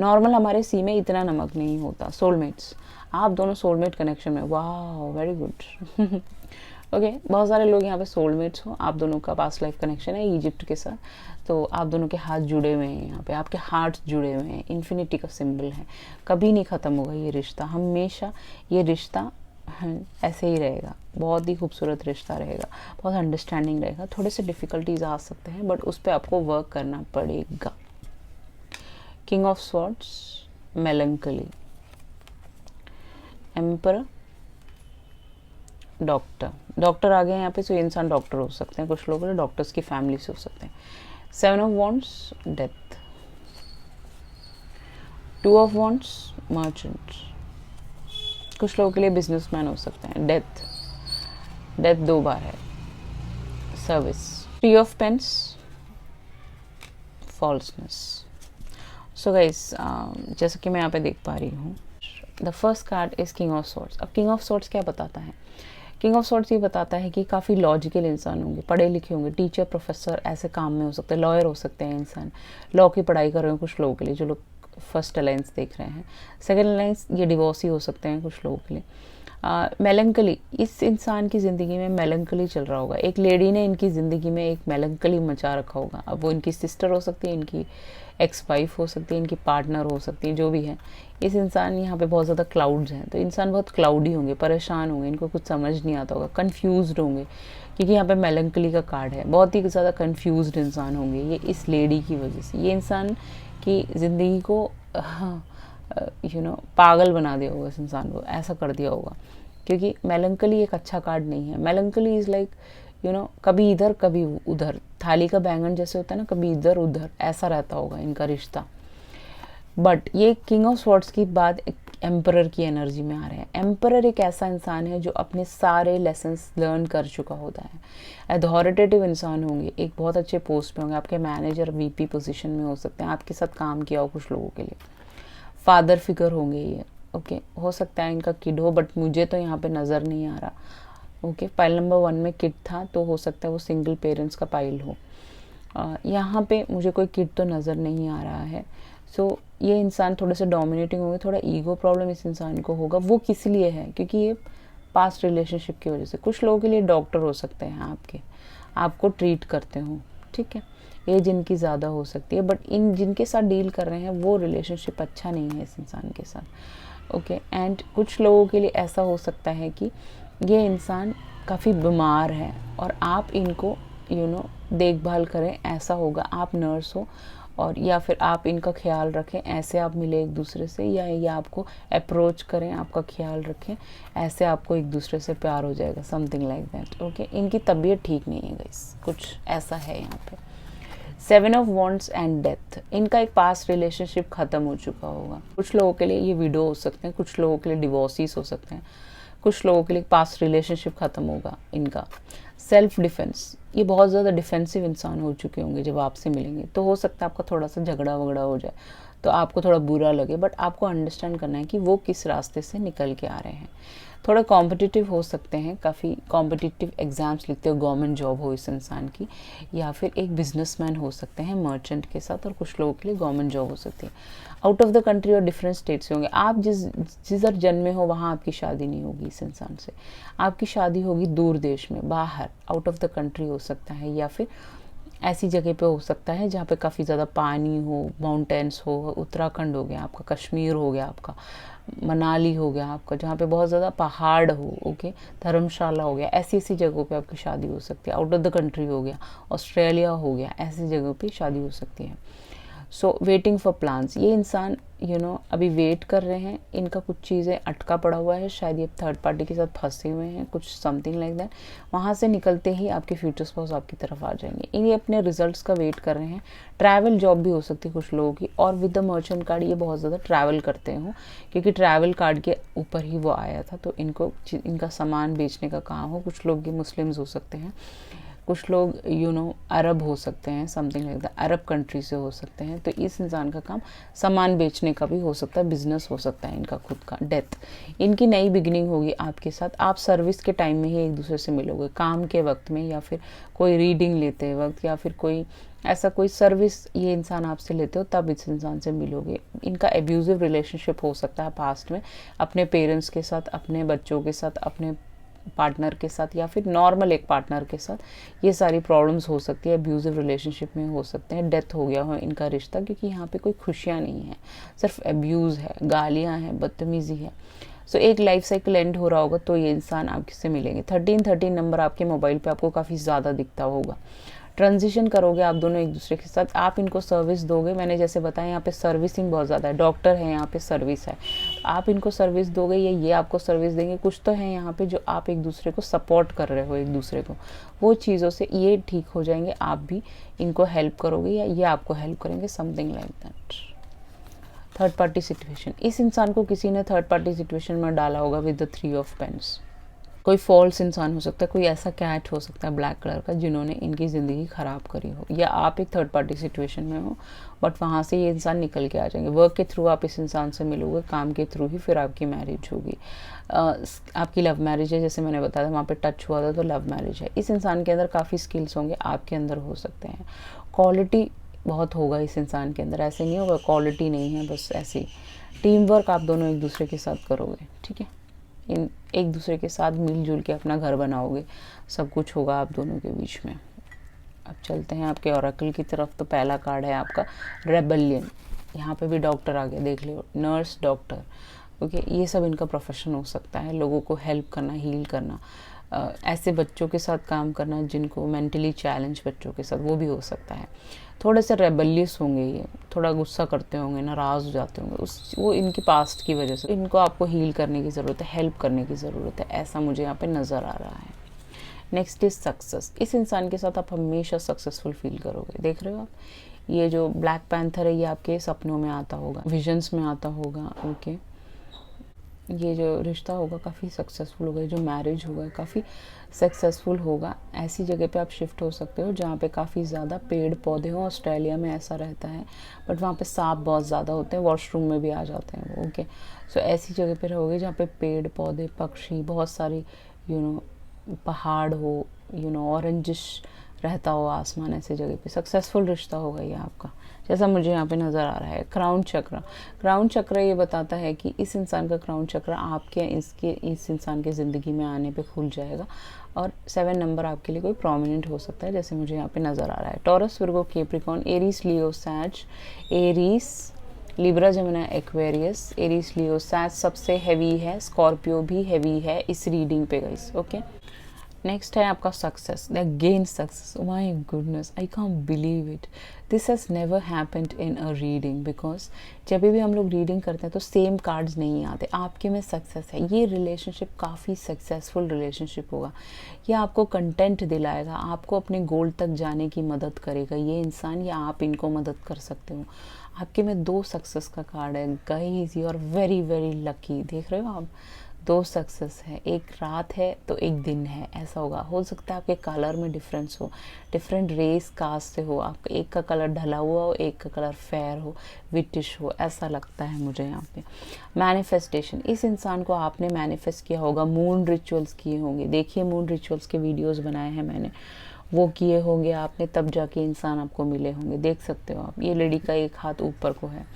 नॉर्मल हमारे सी में इतना नमक नहीं होता। सोलमेट्स, आप दोनों सोलमेट कनेक्शन में, वाह वेरी गुड। ओके, बहुत सारे लोग यहाँ पे सोलमेट्स हो, आप दोनों का पास्ट लाइफ कनेक्शन है इजिप्ट के साथ, तो आप दोनों के हाथ जुड़े हुए हैं, यहाँ पे आपके हार्ट जुड़े हुए हैं, इन्फिनिटी का सिंबल है, कभी नहीं ख़त्म होगा ये रिश्ता, हमेशा ये रिश्ता ऐसे ही रहेगा, बहुत ही खूबसूरत रिश्ता रहेगा, बहुत अंडरस्टैंडिंग रहेगा, थोड़े से डिफ़िकल्टीज आ सकते हैं बट उस पर आपको वर्क करना पड़ेगा। King of swords, melancholy, emperor, doctor आ गए यहाँ पे, तो ये इंसान डॉक्टर हो सकते हैं, कुछ लोग डॉक्टर्स की फैमिली से हो सकते हैं। 7 of wands, death, 2 of wands, merchant, कुछ लोगों के लिए बिजनेसमैन हो सकते हैं। डेथ 2 बार है, service, 3 of pens, falseness. So guys, जैसा कि मैं यहाँ पे देख पा रही हूँ, the first card is king of swords. अब किंग ऑफ सॉर्ड्स क्या बताता है? किंग ऑफ सॉर्ड्स ये बताता है कि काफ़ी लॉजिकल इंसान होंगे, पढ़े लिखे होंगे, टीचर, प्रोफेसर, ऐसे काम में हो सकते हैं, लॉयर हो सकते हैं इंसान, लॉ की पढ़ाई कर रहे हो कुछ लोगों के लिए, जो लोग फर्स्ट अलाइंस देख रहे हैं। सेकेंड अलाइंस, ये डिवोर्स ही हो सकते हैं कुछ लोगों के लिए। मेलंकली, इस इंसान की ज़िंदगी में मेलंकली चल रहा होगा, एक लेडी ने इनकी ज़िंदगी में एक मेलंकली मचा रखा होगा। अब वो इनकी सिस्टर हो सकती है, इनकी एक्स वाइफ हो सकती है, इनकी पार्टनर हो सकती है, जो भी है। इस इंसान, यहाँ पे बहुत ज़्यादा क्लाउड्स हैं, तो इंसान बहुत क्लाउडी होंगे, परेशान होंगे, इनको कुछ समझ नहीं आता होगा, कन्फ्यूज़ होंगे, क्योंकि यहाँ पे मेलंकली का कार्ड है। बहुत ही ज़्यादा कन्फ्यूज़ इंसान होंगे ये इस लेडी की वजह से। ये इंसान की ज़िंदगी को पागल बना दिया होगा, इस इंसान को ऐसा कर दिया होगा, क्योंकि मेलंकली एक अच्छा कार्ड नहीं है। मेलंकली इज़ लाइक कभी इधर कभी उधर, थाली का बैंगन जैसे होता है ना, कभी इधर उधर, ऐसा रहता होगा इनका रिश्ता। बट ये किंग ऑफ स्वॉर्ड्स की बाद एम्परर की एनर्जी में आ रहे हैं। एम्परर एक ऐसा इंसान है जो अपने सारे लेसन्स लर्न कर चुका होता है, अथॉरिटेटिव इंसान होंगे, एक बहुत अच्छे पोस्ट पे होंगे, आपके मैनेजर, वीपी पोजीशन में हो सकते हैं, आपके साथ काम किया हो कुछ लोगों के लिए। फादर फिगर होंगे ये, ओके, हो सकता है इनका किड हो, बट मुझे तो यहाँ पे नज़र नहीं आ रहा। ओके, पाइल नंबर 1 में किड था, तो हो सकता है वो सिंगल पेरेंट्स का पाइल हो। यहाँ पे मुझे कोई किड तो नज़र नहीं आ रहा है। सो ये इंसान थोड़े से डोमिनेटिंग होंगे, थोड़ा ईगो प्रॉब्लम इस इंसान को होगा। वो किस लिए है? क्योंकि ये पास्ट रिलेशनशिप की वजह से। कुछ लोगों के लिए डॉक्टर हो सकते हैं आपको ट्रीट करते हो, ठीक है, एज इनकी ज़्यादा हो सकती है, बट इन जिनके साथ डील कर रहे हैं वो रिलेशनशिप अच्छा नहीं है इस इंसान के साथ। ओके, एंड कुछ लोगों के लिए ऐसा हो सकता है कि ये इंसान काफ़ी बीमार है और आप इनको देखभाल करें, ऐसा होगा। आप नर्स हो और या फिर आप इनका ख्याल रखें, ऐसे आप मिले एक दूसरे से, या ये आपको अप्रोच करें, आपका ख्याल रखें, ऐसे आपको एक दूसरे से प्यार हो जाएगा, समथिंग लाइक दैट। ओके, इनकी तबीयत ठीक नहीं है गाइस, कुछ ऐसा है यहाँ पे। 7 ऑफ वॉन्ड्स एंड डेथ, इनका एक पास्ट रिलेशनशिप ख़त्म हो चुका होगा। कुछ लोगों के लिए ये विडो हो सकते हैं, कुछ लोगों के लिए डिवोर्सिस हो सकते हैं, कुछ लोगों के लिए पास्ट रिलेशनशिप ख़त्म होगा इनका। सेल्फ डिफेंस, ये बहुत ज़्यादा डिफेंसिव इंसान हो चुके होंगे जब आपसे मिलेंगे, तो हो सकता है आपका थोड़ा सा झगड़ा वगड़ा हो जाए, तो आपको थोड़ा बुरा लगे, बट आपको अंडरस्टैंड करना है कि वो किस रास्ते से निकल के आ रहे हैं। थोड़ा कॉम्पिटिटिव हो सकते हैं, काफ़ी कॉम्पिटिटिव एग्ज़ाम्स लिखते हो, गवर्नमेंट जॉब हो इस इंसान की, या फिर एक बिजनेसमैन हो सकते हैं मर्चेंट के साथ, और कुछ लोगों के लिए गवर्नमेंट जॉब हो सकती है। आउट ऑफ द कंट्री और डिफरेंट स्टेट से होंगे। आप जिस जन्मे हो वहाँ आपकी शादी नहीं होगी इस इंसान से, आपकी शादी होगी दूर देश में, बाहर, आउट ऑफ द कंट्री हो सकता है, या फिर ऐसी जगह पे हो सकता है जहाँ पे काफ़ी ज़्यादा पानी हो, माउंटेन्स हो, उत्तराखंड हो गया आपका, कश्मीर हो गया आपका, मनाली हो गया आपका, जहाँ पे बहुत ज़्यादा पहाड़ हो, ओके, धर्मशाला हो गया, ऐसी ऐसी जगहों पे आपकी शादी हो सकती है। आउट ऑफ द कंट्री हो गया, ऑस्ट्रेलिया हो गया, ऐसी जगहों पे शादी हो सकती है। सो वेटिंग फॉर प्लान्स, ये इंसान अभी वेट कर रहे हैं, इनका कुछ चीज़ें अटका पड़ा हुआ है, शायद ये थर्ड पार्टी के साथ फंसे हुए हैं, कुछ समथिंग लाइक दैट। वहाँ से निकलते ही आपके फ्यूचर स्पाउस आपकी तरफ आ जाएंगे। ये अपने रिजल्ट्स का वेट कर रहे हैं। ट्रैवल जॉब भी हो सकती है कुछ लोगों की, और विद द मर्चेंट कार्ड ये बहुत ज़्यादा ट्रैवल करते हो, क्योंकि ट्रैवल कार्ड के ऊपर ही वो आया था, तो इनका सामान बेचने का काम हो। कुछ लोग ये मुस्लिम्स हो सकते हैं, कुछ लोग अरब हो सकते हैं, something like that, Arab country से हो सकते हैं। तो इस इंसान का काम सामान बेचने का भी हो सकता है, बिजनेस हो सकता है इनका खुद का। डेथ, इनकी नई बिगिनिंग होगी आपके साथ। आप सर्विस के टाइम में ही एक दूसरे से मिलोगे, काम के वक्त में, या फिर कोई रीडिंग लेते वक्त, या फिर कोई ऐसा कोई सर्विस ये इंसान आपसे लेते हो, तब इस इंसान से मिलोगे। इनका एब्यूजिव रिलेशनशिप हो सकता है पास्ट में, अपने पेरेंट्स के साथ, अपने बच्चों के साथ, अपने पार्टनर के साथ या फिर नॉर्मल एक पार्टनर के साथ ये सारी प्रॉब्लम्स हो सकती है। अब्यूजिव रिलेशनशिप में हो सकते हैं, डेथ हो गया हो इनका रिश्ता, क्योंकि यहाँ पे कोई खुशियाँ नहीं है, सिर्फ अब्यूज़ है, गालियाँ हैं, बदतमीज़ी है। सो एक लाइफ साइकिल एंड हो रहा होगा तो ये इंसान आपसे मिलेंगे। 13 नंबर आपके मोबाइल पे आपको काफ़ी ज़्यादा दिखता होगा। ट्रांजिशन करोगे आप दोनों एक दूसरे के साथ, आप इनको सर्विस दोगे। मैंने जैसे बताया यहाँ पे सर्विसिंग बहुत ज़्यादा है, डॉक्टर है यहाँ पे, सर्विस है, आप इनको सर्विस दोगे या ये आपको सर्विस देंगे। कुछ तो है यहाँ पे जो आप एक दूसरे को सपोर्ट कर रहे हो, एक दूसरे को वो चीज़ों से ये ठीक हो जाएंगे। आप भी इनको हेल्प करोगे या ये आपको हेल्प करेंगे, something like that. Third party situation, इस इंसान को किसी ने थर्ड पार्टी सिचुएशन में डाला होगा विद द 3 ऑफ पेन्स। कोई फॉल्स इंसान हो सकता है, कोई ऐसा कैट हो सकता है ब्लैक कलर का जिन्होंने इनकी ज़िंदगी ख़राब करी हो, या आप एक थर्ड पार्टी सिचुएशन में हो बट वहाँ से ये इंसान निकल के आ जाएंगे। वर्क के थ्रू आप इस इंसान से मिलोगे, काम के थ्रू ही फिर आपकी मैरिज होगी। आपकी लव मैरिज है, जैसे मैंने बताया था वहाँ पे टच हुआ था तो लव मैरिज है। इस इंसान के अंदर काफ़ी स्किल्स होंगे, आपके अंदर हो सकते हैं। क्वालिटी बहुत होगा इस इंसान के अंदर, ऐसे नहीं होगा क्वालिटी नहीं है, बस ऐसे टीम वर्क आप दोनों एक दूसरे के साथ करोगे, ठीक है। इन एक दूसरे के साथ मिलजुल के अपना घर बनाओगे, सब कुछ होगा आप दोनों के बीच में। अब चलते हैं आपके ऑरेकल की तरफ। तो पहला कार्ड है आपका रेबेलियन। यहाँ पे भी डॉक्टर आ गया, देख लो, नर्स, डॉक्टर, ओके। ये सब इनका प्रोफेशन हो सकता है, लोगों को हेल्प करना, हील करना, ऐसे बच्चों के साथ काम करना जिनको मेंटली चैलेंज बच्चों के साथ, वो भी हो सकता है। थोड़े से रेबेलियस होंगे ये, थोड़ा गुस्सा करते होंगे, नाराज़ हो जाते होंगे, वो इनकी पास्ट की वजह से। इनको आपको हील करने की ज़रूरत है, हेल्प करने की ज़रूरत है, ऐसा मुझे यहाँ पे नज़र आ रहा है। Next is success. इस इंसान के साथ आप हमेशा सक्सेसफुल फील करोगे। देख रहे हो आप, ये जो ब्लैक पैंथर है ये आपके सपनों में आता होगा, विजन्स में आता होगा, ओके। ये जो रिश्ता होगा काफ़ी सक्सेसफुल होगा, जो मैरिज होगा काफ़ी सक्सेसफुल होगा। ऐसी जगह पे आप शिफ्ट हो सकते हो जहाँ पे काफ़ी ज़्यादा पेड़ पौधे हों। ऑस्ट्रेलिया में ऐसा रहता है, बट वहाँ पे सांप बहुत ज़्यादा होते हैं, वॉशरूम में भी आ जाते हैं वो, ओके। सो ऐसी जगह पे रहोगे जहाँ पे पेड़ पौधे, पक्षी, बहुत सारी पहाड़ हो, ऑरेंजिश रहता हो आसमान, ऐसी जगह पे सक्सेसफुल रिश्ता होगा ये आपका, जैसा मुझे यहाँ पे नज़र आ रहा है। क्राउन चक्र, क्राउन चक्र ये बताता है कि इस इंसान का क्राउन चक्र आपके इस इंसान के ज़िंदगी में आने पे खुल जाएगा और 7 नंबर आपके लिए कोई प्रोमिनेंट हो सकता है, जैसे मुझे यहाँ पे नज़र आ रहा है। Taurus, Virgo, Capricorn, Aries, Leo, Sag, Aries, Libra, Gemini, Aquarius. Aries, Leo, Sag सबसे हैवी है, स्कॉर्पियो भी हैवी है इस रीडिंग पे गाइस, ओके। नेक्स्ट है आपका success, the gain success. My goodness, I can't believe it, this has never happened in a reading, because जब भी हम लोग रीडिंग करते हैं तो सेम कार्ड्स नहीं आते। आपके में सक्सेस है, ये रिलेशनशिप काफ़ी सक्सेसफुल रिलेशनशिप होगा, ये आपको कंटेंट दिलाएगा, आपको अपने गोल तक जाने की मदद करेगा ये इंसान, या आप इनको मदद कर सकते हो। आपके में 2 सक्सेस का कार्ड है guys, you are very very lucky. देख रहे हो आप, 2 सक्सेस है, एक रात है तो एक दिन है, ऐसा होगा। हो सकता है आपके कलर में डिफरेंस हो, डिफरेंट रेस कास्ट से हो, आपका एक का कलर ढला हुआ हो, एक का कलर फेयर हो, विटिश हो, ऐसा लगता है मुझे यहाँ पे। मैनिफेस्टेशन, इस इंसान को आपने मैनिफेस्ट किया होगा, मून रिचुअल्स किए होंगे। देखिए मून रिचुअल्स के वीडियोस बनाए हैं मैंने, वो किए होंगे आपने, तब जाके इंसान आपको मिले होंगे। देख सकते हो आप, ये लेडी का एक हाथ ऊपर को है,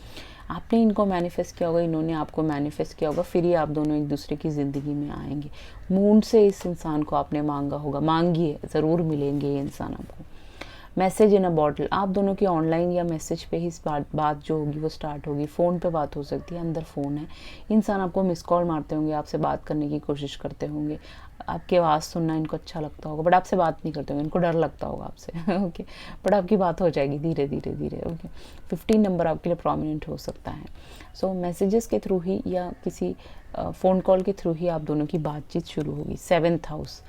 आपने इनको मैनिफेस्ट किया होगा, इन्होंने आपको मैनिफेस्ट किया होगा, फिर ही आप दोनों एक दूसरे की ज़िंदगी में आएंगे। मून से इस इंसान को आपने मांगा होगा, मांगिए, ज़रूर मिलेंगे ये इंसान आपको। मैसेज इन अ बॉटल, आप दोनों की ऑनलाइन या मैसेज पे ही बात जो होगी वो स्टार्ट होगी। फ़ोन पे बात हो सकती है, अंदर फ़ोन है, इंसान आपको मिस कॉल मारते होंगे, आपसे बात करने की कोशिश करते होंगे, आपकी आवाज़ सुनना इनको अच्छा लगता होगा, बट आपसे बात नहीं करते होंगे, इनको डर लगता होगा आपसे ओके। बट आपकी बात हो जाएगी धीरे धीरे धीरे, ओके। 15 नंबर आपके लिए प्रोमिनेंट हो सकता है। सो मैसेजेस के थ्रू ही या किसी फ़ोन कॉल के थ्रू ही आप दोनों की बातचीत शुरू होगी। 7th house,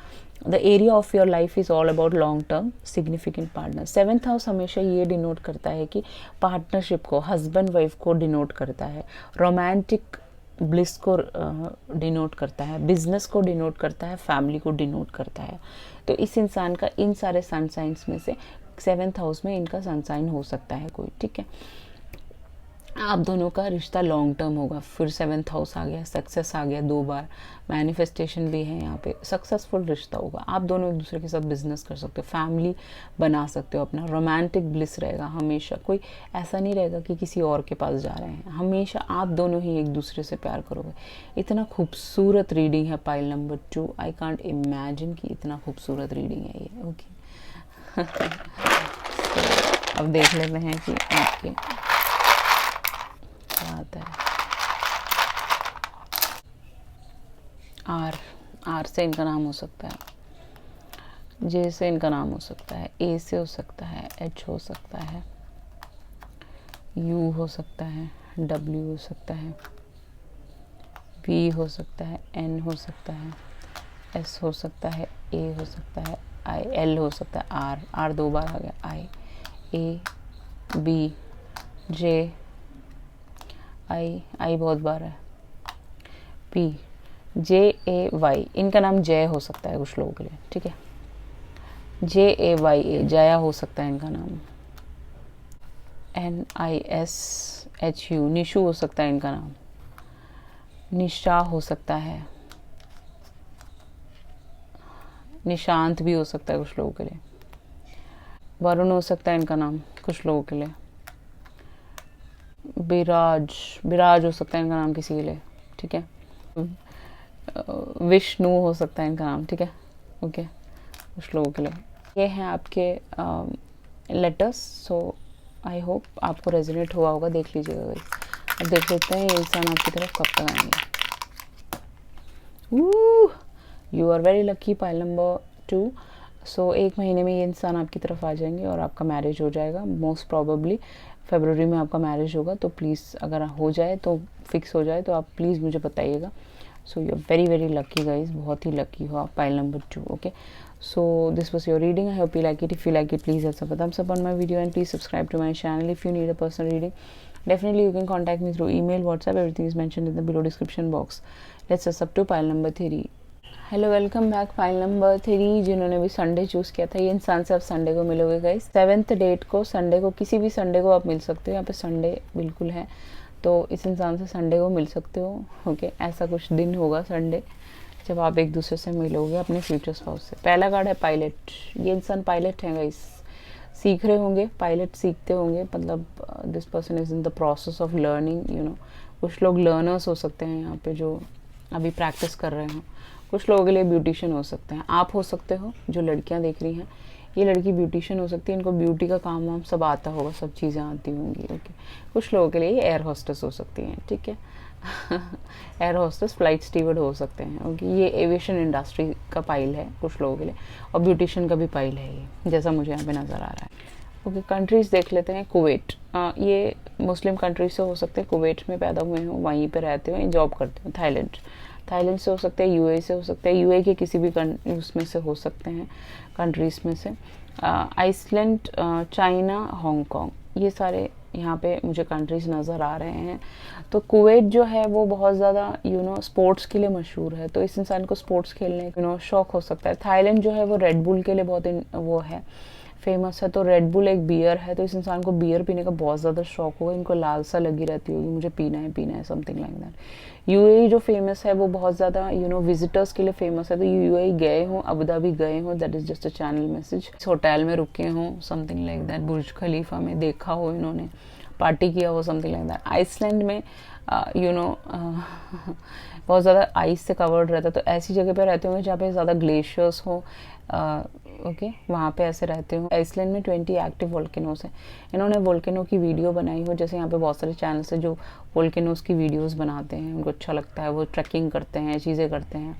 the area of your life is all about long term significant partner. 7th house हमेशा ये डिनोट करता है कि पार्टनरशिप को, हस्बैंड वाइफ को डिनोट करता है, रोमांटिक ब्लिस को डिनोट करता है, बिजनेस को डिनोट करता है, फैमिली को डिनोट करता है। तो इस इंसान का इन सारे सनसाइंस में से 7th हाउस में इनका सनसाइन हो सकता है कोई, ठीक है। आप दोनों का रिश्ता लॉन्ग टर्म होगा। फिर 7th हाउस आ गया, सक्सेस आ गया, 2 बार मैनिफेस्टेशन भी है यहाँ पे। सक्सेसफुल रिश्ता होगा, आप दोनों एक दूसरे के साथ बिजनेस कर सकते हो, फैमिली बना सकते हो, अपना रोमांटिक ब्लिस रहेगा हमेशा। कोई ऐसा नहीं रहेगा कि किसी और के पास जा रहे हैं, हमेशा आप दोनों ही एक दूसरे से प्यार करोगे। इतना खूबसूरत रीडिंग है pile number 2। I can't imagine कि इतना खूबसूरत रीडिंग है ये। ओके अब देख लेते हैं कि आपके क्या आता है। आर से इनका नाम हो सकता है, जे से इनका नाम हो सकता है, ए से हो सकता है, एच हो सकता है, यू हो सकता है, डब्ल्यू हो सकता है, वी हो सकता है, एन हो सकता है, एस हो सकता है, ए हो सकता है, आई, एल हो सकता है, आर 2 बार आ गया, आई, ए, बी, जे, आई बहुत बार है, पी, जे, ए, वाई। इनका नाम जय हो सकता है कुछ लोगों के लिए, ठीक है। जे, ए, वाई, ए, जया हो सकता है इनका नाम। N, I, S, H, U, Nishu हो सकता है इनका नाम। निशा हो सकता है, निशांत भी हो सकता है कुछ लोगों के लिए। वरुण हो सकता है इनका नाम कुछ लोगों के लिए। विराज हो सकता है इनका नाम किसी के लिए, ठीक है। विष्णु हो सकता है इनका नाम, ठीक है। ओके, कुछ लोगों के लिए ये हैं आपके लेटर्स। सो आई होप आपको रेजोनेट हुआ होगा। देख लीजिएगा गाइस। अब देख लेते हैं ये इंसान आपकी तरफ कब तक आएंगे। You are very lucky, pile number 2। So 1 महीने में ये इंसान आपकी तरफ आ जाएंगे और आपका मैरिज हो जाएगा। मोस्ट प्रॉबेबली फरवरी में आपका मैरिज होगा। तो प्लीज़ अगर हो जाए तो फिक्स हो जाए तो आप प्लीज़ मुझे बताइएगा। So you are very very lucky guys, बहुत ही लकी हो आप, pile number 2। Okay, so this was your reading. I hope you like it. If you like it, please hit the thumbs up on my video and please subscribe to my channel. If you need a personal reading, definitely you can contact me through email, WhatsApp. Everything is mentioned in the below description box. Let's us up to pile number 3. Hello, welcome back. File number 3 जिन्होंने भी Sunday choose किया था, ये इंसान से आप Sunday को मिलोगे गाइस। 7th डेट को, संडे को, किसी भी संडे को आप मिल सकते हो। यहाँ पे संडे बिल्कुल है, तो इस इंसान से संडे को मिल सकते हो। ओके, ऐसा कुछ दिन होगा संडे जब आप एक दूसरे से मिलोगे अपने फ्यूचर स्पाउस से। पहला कार्ड है पायलट। ये इंसान पायलट है गाइस, सीख रहे होंगे, पायलट सीखते होंगे। मतलब this person is in the process of learning, you know. कुछ लोग लर्नर्स हो सकते हैं यहाँ पे जो अभी प्रैक्टिस कर रहे हो। कुछ लोगों के लिए ब्यूटिशियन हो सकते हैं, आप हो सकते हो। जो लड़कियां देख रही हैं, ये लड़की ब्यूटिशियन हो सकती है, इनको ब्यूटी का काम वाम सब आता होगा, सब चीज़ें आती होंगी। ओके, कुछ लोगों के लिए ये एयर होस्टेस हो सकती हैं, ठीक है। एयर होस्टेस, फ्लाइट स्टीवर्ड हो सकते हैं। ओके, ये एविएशन इंडस्ट्री का पाइल है कुछ लोगों के लिए, और ब्यूटिशियन का भी पाइल है ये, जैसा मुझे यहाँ पे नज़र आ रहा है। ओके, कंट्रीज़ देख लेते हैं। कुवैत, ये मुस्लिम कंट्री से हो सकते हैं, कुवैत में पैदा हुए हो, वहीं पे रहते हो, जॉब करते हो। थाईलैंड से हो सकते हैं, यूएई से हो सकते हैं, यूएई के किसी भी उसमें से हो सकते हैं, कंट्रीज़ में से। आइसलैंड, चाइना, हांगकांग, ये सारे यहाँ पे मुझे कंट्रीज़ नज़र आ रहे हैं। तो कुवैत जो है वो बहुत ज़्यादा स्पोर्ट्स के लिए मशहूर है, तो इस इंसान को स्पोर्ट्स खेलने शौक हो सकता है। थाईलैंड जो है वो रेड बुल के लिए बहुत वो है, फेमस है। तो रेड बुल एक बियर है, तो इस इंसान को बियर पीने का बहुत ज़्यादा शौक होगा, इनको लालसा लगी रहती होगी, मुझे पीना है, समथिंग लाइक दैट। यूएई जो फेमस है वो बहुत ज़्यादा विजिटर्स के लिए फेमस है। तो यूएई गए हों, अबू धाबी गए हों, that is just a channel message. इस होटल में रुके हों, समथिंग लाइक दैट। बुर्ज खलीफा में देखा हो इन्होंने, पार्टी किया हो, समथिंग लाइक दैट। आइसलैंड में बहुत ज़्यादा आइस से कवर्ड रहता है, तो ऐसी जगह पे रहते होंगे जहाँ पे ज़्यादा ग्लेशियर्स हो। ओके, वहाँ पे ऐसे रहते हो। आइसलैंड में 20 एक्टिव वोल्केनोस हैं। इन्होंने वोल्केनो की वीडियो बनाई हो, जैसे यहाँ पे बहुत सारे चैनल्स हैं जो वोल्केनोस की वीडियोस बनाते हैं, उनको अच्छा लगता है, वो ट्रैकिंग करते हैं, चीज़ें करते हैं।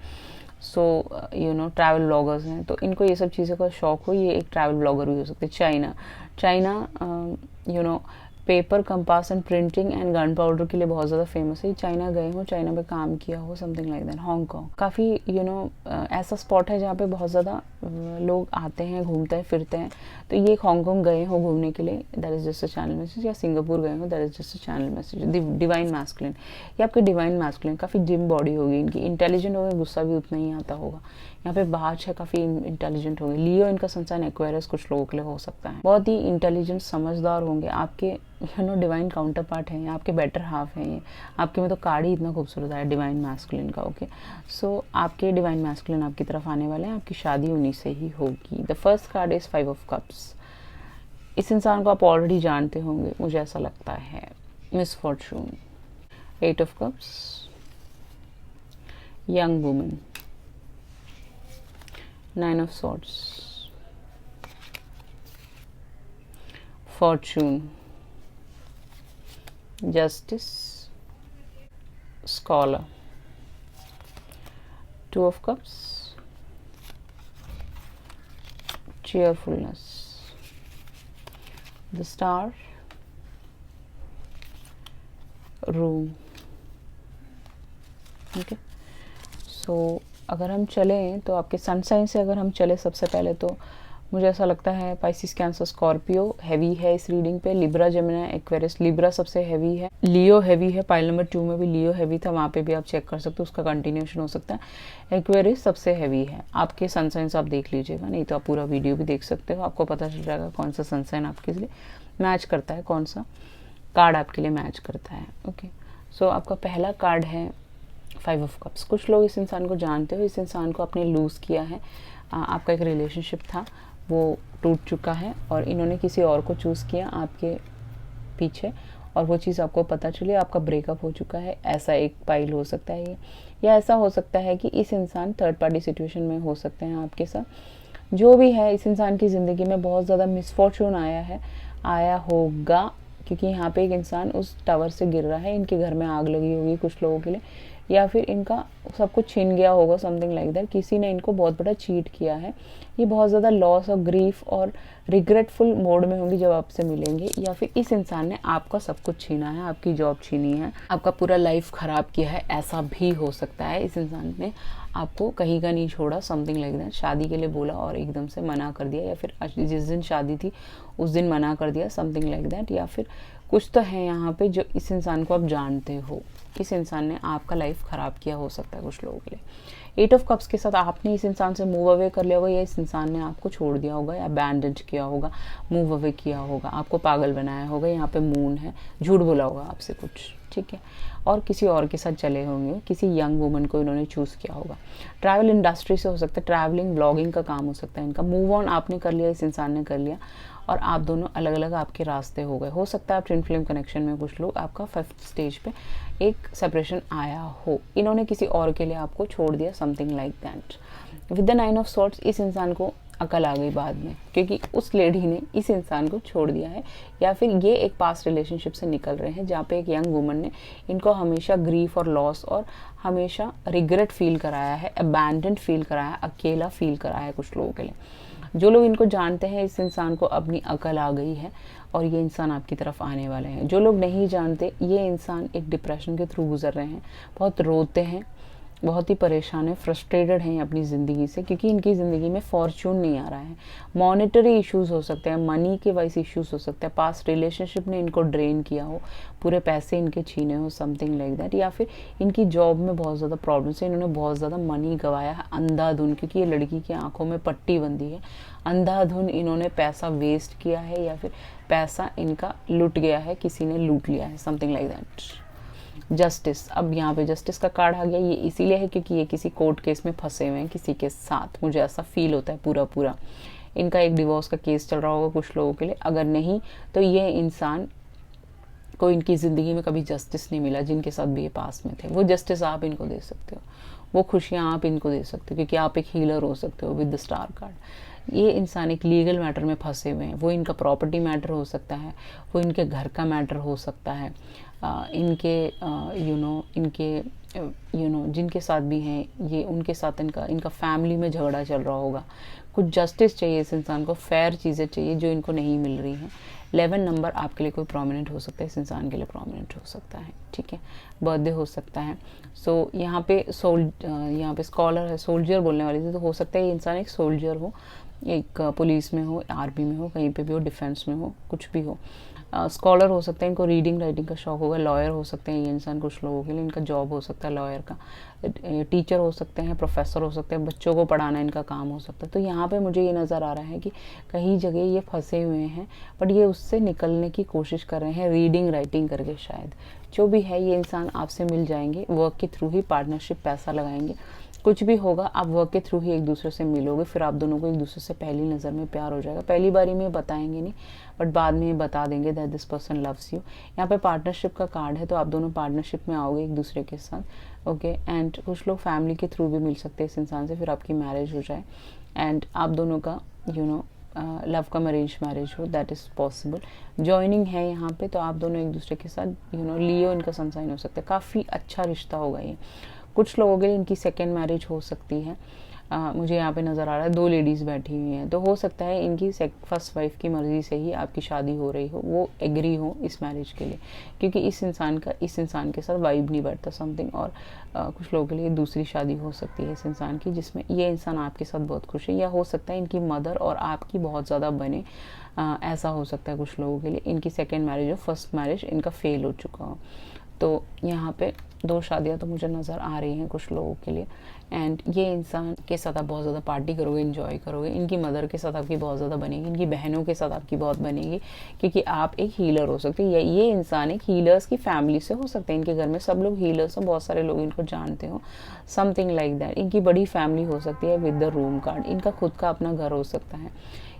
सो ट्रैवल ब्लॉगर्स हैं, तो इनको ये सब चीज़ों का शौक हो, ये एक ट्रैवल ब्लॉगर भी हो सकते हैं। China paper, compass and printing and gun powder के लिए बहुत ज़्यादा फेमस है। चाइना गए हो, चाइना पे काम किया हो, समथिंग लाइक दैट। हांगकांग काफ़ी ऐसा स्पॉट है जहाँ पे बहुत ज़्यादा लोग आते हैं, घूमते हैं, फिरते हैं। तो ये हांगकांग गए हो घूमने के लिए, that is just a channel message. या सिंगापुर गए हो, that is just a channel message. Divine masculine, ये आपके डिवाइन मैस्कुलिन, काफ़ी जिम बॉडी होगी इनकी, इंटेलिजेंट होगी, गुस्सा भी उतना ही आता होगा। यहाँ पे बाज है, काफ़ी इंटेलिजेंट होंगे। लियो इनका सनसाइन, एक्वेरियस कुछ लोगों के लिए हो सकता है। बहुत ही इंटेलिजेंट, समझदार होंगे। आपके डिवाइन काउंटर पार्ट है, आपके बेटर हाफ है ये। आपके में तो कार्ड ही इतना खूबसूरत है डिवाइन मैस्कुलिन का। ओके, सो आपके डिवाइन मैस्कुलिन आपकी तरफ आने वाले हैं, आपकी शादी उन्हीं से ही होगी। The first card is 5 of cups. इस इंसान को आप ऑलरेडी जानते होंगे, मुझे ऐसा लगता है। Misfortune, 8 of cups, young woman, 9 of swords, Fortune, justice, scholar, 2 of cups, cheerfulness, the star, room। ठीक है, सो अगर हम चलें तो आपके सन साइन से अगर हम चले सबसे पहले तो मुझे ऐसा लगता है पाइसिस, कैंसर, स्कॉर्पियो हैवी है इस रीडिंग पे। Libra, Gemini, Aquarius. लिब्रा सबसे हैवी है, लियो हैवी है, पाइल नंबर 2 में भी लियो हैवी था, वहाँ पे भी आप चेक कर सकते हो, उसका कंटिन्यूशन हो सकता है। एक्वेरियस सबसे हैवी है। आपके सनसाइंस आप देख लीजिएगा, नहीं तो आप पूरा वीडियो भी देख सकते हो, आपको पता चल जाएगा कौन सा सनसाइन आपके लिए मैच करता है, कौन सा कार्ड आपके लिए मैच करता है। ओके, सो आपका पहला कार्ड है 5 ऑफ कप्स। कुछ लोग इस इंसान को जानते हो, इस इंसान को आपने लूज़ किया है। आपका एक रिलेशनशिप था, वो टूट चुका है और इन्होंने किसी और को चूज़ किया आपके पीछे, और वो चीज़ आपको पता चली, आपका ब्रेकअप हो चुका है। ऐसा एक पाइल हो सकता है ये, या ऐसा हो सकता है कि इस इंसान थर्ड पार्टी सिचुएशन में हो सकते हैं आपके साथ। जो भी है, इस इंसान की ज़िंदगी में बहुत ज़्यादा मिसफॉर्चून आया होगा, क्योंकि यहाँ पे एक इंसान उस टावर से गिर रहा है, इनके घर में आग लगी होगी कुछ लोगों के लिए, या फिर इनका सब कुछ छीन गया होगा, समथिंग लाइक दैट। किसी ने इनको बहुत बड़ा चीट किया है। ये बहुत ज़्यादा लॉस और ग्रीफ और रिग्रेटफुल मोड में होंगी जब आपसे मिलेंगे, या फिर इस इंसान ने आपका सब कुछ छीना है, आपकी जॉब छीनी है, आपका पूरा लाइफ ख़राब किया है, ऐसा भी हो सकता है। इस इंसान ने आपको कहीं का नहीं छोड़ा, समथिंग लाइक दैट। शादी के लिए बोला और एकदम से मना कर दिया, या फिर जिस दिन शादी थी उस दिन मना कर दिया, समथिंग लाइक दैट। या फिर कुछ तो है यहाँ पे जो इस इंसान को आप जानते हो, इस इंसान ने आपका लाइफ ख़राब किया हो सकता है कुछ लोगों के लिए। 8 ऑफ कप्स के साथ आपने इस इंसान से मूव अवे कर लिया होगा, या इस इंसान ने आपको छोड़ दिया होगा, या अबैंडन किया होगा, मूव अवे किया होगा, आपको पागल बनाया होगा। यहाँ पे मून है, झूठ बोला होगा आपसे कुछ, ठीक है, और किसी और के साथ चले होंगे, किसी यंग वुमन को इन्होंने चूज़ किया होगा। ट्रैवल इंडस्ट्री से हो सकता है, ट्रैवलिंग ब्लॉगिंग का काम हो सकता है इनका। मूव ऑन आपने कर लिया, इस इंसान ने कर लिया, और आप दोनों अलग अलग आपके रास्ते हो गए। हो सकता है आप ट्विन फ्लेम कनेक्शन में, कुछ लोग आपका 5th स्टेज पे एक सेपरेशन आया हो, इन्होंने किसी और के लिए आपको छोड़ दिया, something like that. With the 9 of swords इस इंसान को अकल आ गई बाद में, क्योंकि उस लेडी ने इस इंसान को छोड़ दिया है, या फिर ये एक पास्ट रिलेशनशिप से निकल रहे हैं जहाँ पे एक यंग वुमन ने इनको हमेशा ग्रीफ और लॉस और हमेशा रिग्रेट फील कराया है, अबैंडन्ड फील कराया है, अकेला फील कराया है कुछ लोगों के लिए। जो लोग इनको जानते हैं, इस इंसान को अपनी अकल आ गई है और ये इंसान आपकी तरफ आने वाले हैं। जो लोग नहीं जानते, ये इंसान एक डिप्रेशन के थ्रू गुजर रहे हैं, बहुत रोते हैं, बहुत ही परेशान है, फ्रस्ट्रेटेड हैं अपनी ज़िंदगी से, क्योंकि इनकी ज़िंदगी में फॉर्चून नहीं आ रहा है। मॉनेटरी इश्यूज़ हो सकते हैं, मनी के वाइज इश्यूज़ हो सकते हैं, पास्ट रिलेशनशिप ने इनको ड्रेन किया हो, पूरे पैसे इनके छीने हो, समथिंग लाइक दैट। या फिर इनकी जॉब में बहुत ज़्यादा प्रॉब्लम्स है, इन्होंने बहुत ज़्यादा मनी गंवाया है अंधाधुन, क्योंकि ये लड़की की आंखों में पट्टी बंधी है। अंधाधुन इन्होंने पैसा वेस्ट किया है, या फिर पैसा इनका लुट गया है, किसी ने लूट लिया है, समथिंग लाइक दैट। जस्टिस, अब यहाँ पे जस्टिस का कार्ड आ गया। ये इसीलिए है क्योंकि ये किसी कोर्ट केस में फंसे हुए हैं किसी के साथ, मुझे ऐसा फील होता है पूरा इनका एक डिवोर्स का केस चल रहा होगा कुछ लोगों के लिए। अगर नहीं तो ये इंसान को इनकी ज़िंदगी में कभी जस्टिस नहीं मिला, जिनके साथ भी ये पास में थे। वो जस्टिस आप इनको दे सकते हो, वो खुशियाँ आप इनको दे सकते हो, क्योंकि आप एक हीलर हो सकते हो विद द स्टार कार्ड। ये इंसान एक लीगल मैटर में फंसे हुए हैं, वो इनका प्रॉपर्टी मैटर हो सकता है, वो इनके घर का मैटर हो सकता है, इनके जिनके साथ भी हैं ये, उनके साथ इनका फैमिली में झगड़ा चल रहा होगा। कुछ जस्टिस चाहिए इस इंसान को, फेयर चीज़ें चाहिए जो इनको नहीं मिल रही हैं। 11 नंबर आपके लिए कोई प्रोमिनेंट हो सकता है, इस इंसान के लिए प्रोमिनेंट हो सकता है, ठीक है, बर्थडे हो सकता है। सो यहाँ पे स्कॉलर है, सोल्जर बोलने वाली थी, तो हो सकता है ये इंसान एक सोल्जर हो, एक पुलिस में हो, आर्मी में हो, कहीं पे भी हो, डिफेंस में हो, कुछ भी हो। स्कॉलर हो सकते हैं, इनको रीडिंग राइटिंग का शौक होगा, लॉयर हो सकते हैं ये इंसान कुछ लोगों के लिए, इनका जॉब हो सकता है लॉयर का, टीचर हो सकते हैं, प्रोफेसर हो सकते हैं, बच्चों को पढ़ाना इनका काम हो सकता है। तो यहाँ पे मुझे ये नज़र आ रहा है कि कहीं जगह ये फंसे हुए हैं, बट ये उससे निकलने की कोशिश कर रहे हैं रीडिंग राइटिंग करके। शायद जो भी है ये इंसान आपसे मिल जाएंगे, वर्क के थ्रू ही, पार्टनरशिप, पैसा लगाएंगे, कुछ भी होगा आप वर्क के थ्रू ही एक दूसरे से मिलोगे, फिर आप दोनों को एक दूसरे से पहली नज़र में प्यार हो जाएगा। पहली बारी में बताएंगे नहीं, बट बाद में ये बता देंगे that this person loves you. यहाँ पे पार्टनरशिप का कार्ड है, तो आप दोनों पार्टनरशिप में आओगे एक दूसरे के साथ। ओके, एंड कुछ लोग फैमिली के थ्रू भी मिल सकते हैं इस इंसान से, फिर आपकी मैरिज हो जाए एंड आप दोनों का लव कम अरेंज मैरिज हो, दैट इज़ पॉसिबल। जॉइनिंग है यहाँ पे, तो आप दोनों एक दूसरे के साथ लियो इनका सनसाइन हो सकता है, काफ़ी अच्छा रिश्ता होगा ये। कुछ लोगों के लिए इनकी सेकेंड मैरिज हो सकती है। मुझे यहाँ पे नज़र आ रहा है 2 लेडीज़ बैठी हुई हैं, तो हो सकता है इनकी फर्स्ट वाइफ की मर्ज़ी से ही आपकी शादी हो रही हो, वो एग्री हो इस मैरिज के लिए, क्योंकि इस इंसान के साथ वाइब नहीं बैठता समथिंग। और कुछ लोगों के लिए दूसरी शादी हो सकती है इस इंसान की, जिसमें ये इंसान आपके साथ बहुत खुश है, या हो सकता है इनकी मदर और आपकी बहुत ज़्यादा बने, ऐसा हो सकता है कुछ लोगों के लिए। इनकी सेकेंड मैरिज हो, फर्स्ट मैरिज इनका फेल हो चुका हो। तो यहाँ पे 2 शादियाँ तो मुझे नज़र आ रही हैं कुछ लोगों के लिए। एंड ये इंसान के साथ आप बहुत ज़्यादा पार्टी करोगे, इन्जॉय करोगे, इनकी मदर के साथ आपकी बहुत ज़्यादा बनेगी, इनकी बहनों के साथ आपकी बहुत बनेगी, क्योंकि आप एक हीलर हो सकते हैं, या ये इंसान एक हीलर्स की फैमिली से हो सकते हैं, इनके घर में सब लोग हीलर्स हैं, बहुत सारे लोग इनको जानते हो, समथिंग लाइक दैट। इनकी बड़ी फैमिली हो सकती है विद द रूम कार्ड, इनका खुद का अपना घर हो सकता है।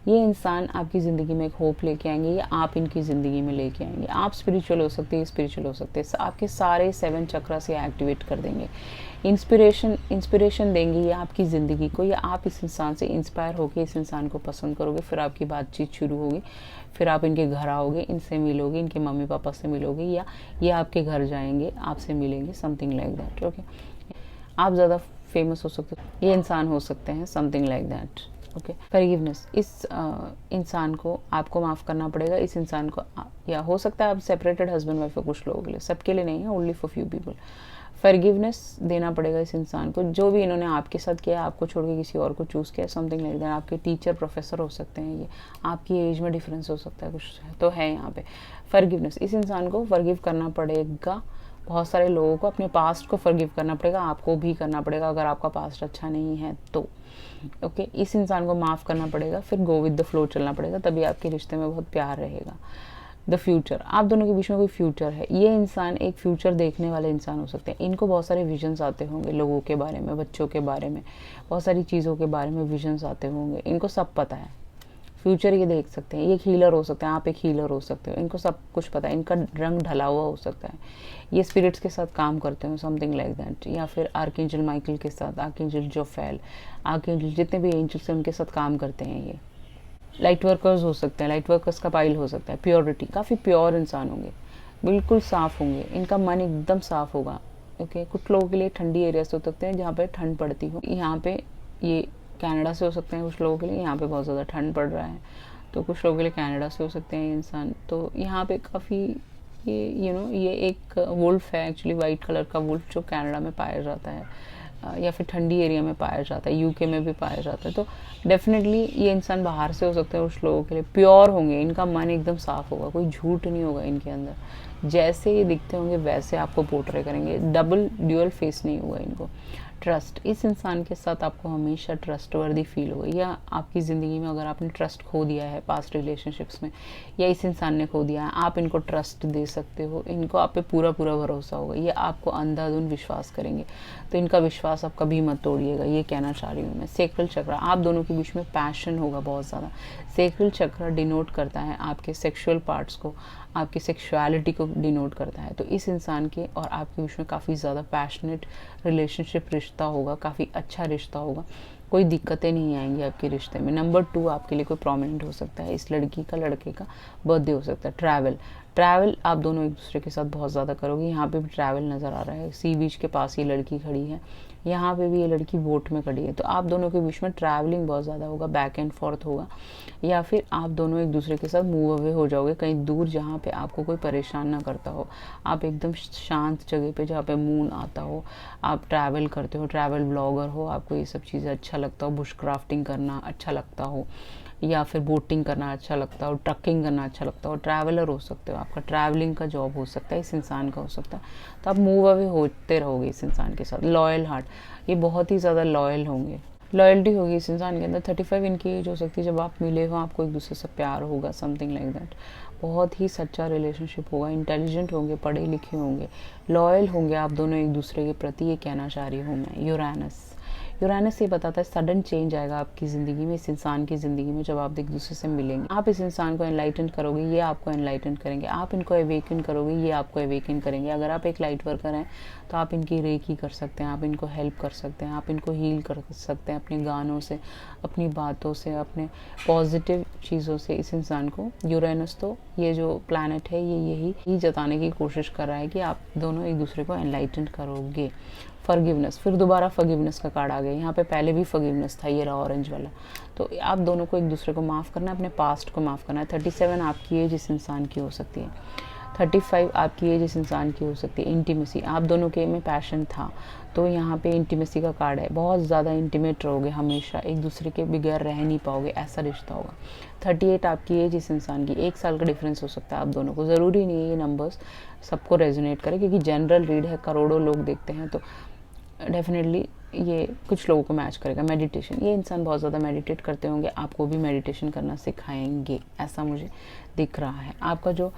ये इंसान आपकी ज़िंदगी में एक होप लेके आएंगे, या आप इनकी ज़िंदगी में लेके आएंगे। आप स्पिरिचुअल हो सकते हैं, स्पिरिचुअल हो सकते हैं, आपके सारे 7 चक्रा से एक्टिवेट कर देंगे, इंस्पिरेशन देंगे ये आपकी ज़िंदगी को, या आप इस इंसान से इंस्पायर होकर इस इंसान को पसंद करोगे, फिर आपकी बातचीत शुरू होगी, फिर आप इनके घर आओगे, इनसे मिलोगे, इनके मम्मी पापा से मिलोगे, या ये आपके घर जाएंगे, आपसे मिलेंगे, समथिंग लाइक दैट। ओके, आप ज़्यादा फेमस हो सकते हो, ये इंसान हो सकते हैं, something like that. Okay, forgiveness, इस इंसान को आपको माफ़ करना पड़ेगा, इस इंसान को, या हो सकता है आप सेपरेटेड हस्बैंड वाइफ हो कुछ लोगों के लिए, सबके लिए नहीं है, only for few people. Forgiveness देना पड़ेगा इस इंसान को, जो भी इन्होंने आपके साथ किया, आपको छोड़ के किसी और को चूज़ किया, समथिंग लाइक दैट। आपके टीचर प्रोफेसर हो सकते हैं ये, आपकी एज में डिफरेंस हो सकता है कुछ, तो है यहाँ पे फॉरगिवनेस। इस इंसान को फॉरगिव करना पड़ेगा, बहुत सारे लोगों को अपने पास्ट को फॉरगिव करना पड़ेगा, आपको भी करना पड़ेगा अगर आपका पास्ट अच्छा नहीं है तो। ओके, इस इंसान को माफ़ करना पड़ेगा, फिर गो विद द फ्लो चलना पड़ेगा, तभी आपके रिश्ते में बहुत प्यार रहेगा। द फ्यूचर, आप दोनों के बीच में कोई फ्यूचर है, ये इंसान एक फ्यूचर देखने वाले इंसान हो सकते हैं, इनको बहुत सारे विजन्स आते होंगे लोगों के बारे में, बच्चों के बारे में, बहुत सारी चीज़ों के बारे में विजन्स आते होंगे, इनको सब पता है, फ्यूचर ये देख सकते हैं। ये एक हीलर हो सकते हैं, आप एक हीलर हो सकते हो, इनको सब कुछ पता है, इनका रंग ढला हुआ हो सकता है, ये स्पिरिट्स के साथ काम करते हो, समथिंग लाइक दैट, या फिर आर्कएंजल माइकल के साथ, आर्कएंजल जोफेल, आर्कएंजल, जितने भी एंजल्स हैं उनके साथ काम करते हैं ये। लाइट वर्कर्स हो सकते हैं, लाइट वर्कर्स का पाइल हो सकता है। प्योरिटी, काफ़ी प्योर इंसान होंगे, बिल्कुल साफ़ होंगे, इनका मन एकदम साफ़ होगा। ओके, कुछ लोगों के लिए ठंडी एरियाज हो सकते हैं जहाँ पे ठंड पड़ती हो, यहाँ पे ये कनाडा से हो सकते हैं कुछ लोगों के लिए, यहाँ पे बहुत ज़्यादा ठंड पड़ रहा है, तो कुछ लोगों के लिए कनाडा से हो सकते हैं ये इंसान। तो यहाँ पे काफ़ी ये ये एक वुल्फ है एक्चुअली, वाइट कलर का वुल्फ, जो कनाडा में पाया जाता है, या फिर ठंडी एरिया में पाया जाता है, यूके में भी पाया जाता है। तो डेफिनेटली ये इंसान बाहर से हो सकते हैं, उस लोगों के लिए प्योर होंगे, इनका मन एकदम साफ होगा, कोई झूठ नहीं होगा इनके अंदर, जैसे ये दिखते होंगे वैसे आपको पोर्ट्रे करेंगे, डबल ड्यूअल फेस नहीं होगा इनको। ट्रस्ट, इस इंसान के साथ आपको हमेशा ट्रस्टवर्दी फील होगा, या आपकी ज़िंदगी में अगर आपने ट्रस्ट खो दिया है पास्ट रिलेशनशिप्स में, या इस इंसान ने खो दिया है, आप इनको ट्रस्ट दे सकते हो, इनको आप पे पूरा पूरा भरोसा होगा, ये आपको अंधाधुंध विश्वास करेंगे, तो इनका विश्वास आप कभी मत तोड़िएगा, ये कहना चाह रही हूँ मैं। सेक्रल चक्र, आप दोनों के बीच में पैशन होगा बहुत ज़्यादा। सेक्रल चक्र डिनोट करता है आपके सेक्सुअल पार्ट्स को, आपकी सेक्सुअलिटी को डिनोट करता है, तो इस इंसान के और आपके बीच में काफ़ी ज़्यादा पैशनेट रिलेशनशिप रिश्ता होगा, काफ़ी अच्छा रिश्ता होगा, कोई दिक्कतें नहीं आएंगी आपके रिश्ते में। नंबर 2, आपके लिए कोई प्रोमिनेंट हो सकता है, इस लड़की का लड़के का बर्थडे हो सकता है। ट्रैवल आप दोनों एक दूसरे के साथ बहुत ज़्यादा करोगे, यहाँ पे भी ट्रैवल नज़र आ रहा है, सी बीच के पास ये लड़की खड़ी है, यहाँ पे भी ये लड़की बोट में खड़ी है, तो आप दोनों के बीच में ट्रैवलिंग बहुत ज़्यादा होगा, बैक एंड फोर्थ होगा, या फिर आप दोनों एक दूसरे के साथ मूव अवे हो जाओगे कहीं दूर, जहाँ पे आपको कोई परेशान ना करता हो, आप एकदम शांत जगह पे जहाँ पे मून आता हो, आप ट्रैवल करते हो, ट्रैवल ब्लॉगर हो, आपको ये सब चीज़ें अच्छा लगता हो, बुश क्राफ्टिंग करना अच्छा लगता हो, या फिर बोटिंग करना अच्छा लगता हो, ट्रकिंग करना अच्छा लगता हो, ट्रैवलर हो सकते हो, आपका ट्रैवलिंग का जॉब हो सकता है, इस इंसान का हो सकता है, तो आप मूव अवे होते रहोगे इस इंसान के साथ। लॉयल हार्ट, ये बहुत ही ज़्यादा लॉयल होंगे, लॉयल्टी होगी इस इंसान के अंदर। 35 इनकी एज हो सकती है जब आप मिले हो, आपको एक दूसरे से प्यार होगा, समथिंग लाइक दैट। बहुत ही सच्चा रिलेशनशिप होगा, इंटेलिजेंट होंगे, पढ़े लिखे होंगे, लॉयल होंगे आप दोनों एक दूसरे के प्रति, ये कहना चाह रही हूँ मैं। यूरानस, यूरानस ये बताता है सडन चेंज आएगा आपकी ज़िंदगी में, इस इंसान की ज़िंदगी में जब आप एक दूसरे से मिलेंगे। आप इस इंसान को एनलाइटन करोगे, ये आपको एनलाइटन करेंगे, आप इनको अवेकन करोगे, ये आपको अवेकन करेंगे। अगर आप एक लाइट वर्कर हैं तो आप इनकी रेकी कर सकते हैं, आप इनको हेल्प कर सकते हैं, आप इनको हील कर सकते हैं अपने गानों से, अपनी बातों से, अपने पॉजिटिव चीज़ों से इस इंसान को। यूरेनस तो ये जो प्लैनेट है ये यही जताने की कोशिश कर रहा है कि आप दोनों एक दूसरे को एनलाइटन करोगे। फॉरगिवनेस, फिर दोबारा फॉरगिवनेस का कार्ड आ गया। यहाँ पे पहले भी फॉरगिवनेस था, ये रहा ऑरेंज वाला। तो आप दोनों को एक दूसरे को माफ़ करना है, अपने पास्ट को माफ़ करना है। 37 आपकी एज इस इंसान की हो सकती है, 35 आपकी एज इस इंसान की हो सकती है। इंटीमेसी, आप दोनों के में पैशन था, तो यहाँ पे इंटीमेसी का कार्ड है। बहुत ज़्यादा इंटीमेट रहोगे हमेशा, एक दूसरे के बगैर रह नहीं पाओगे, ऐसा रिश्ता होगा। 38 आपकी एज इस इंसान की, 1 साल का डिफरेंस हो सकता है आप दोनों को। ज़रूरी नहीं है ये नंबर्स सबको रेजोनेट करे, क्योंकि जनरल रीड है, करोड़ों लोग देखते हैं, तो डेफिनेटली ये कुछ लोगों को मैच करेगा। मेडिटेशन, ये इंसान बहुत ज़्यादा मेडिटेट करते होंगे, आपको भी मेडिटेशन करना सिखाएंगे, ऐसा मुझे दिख रहा है। आपका जो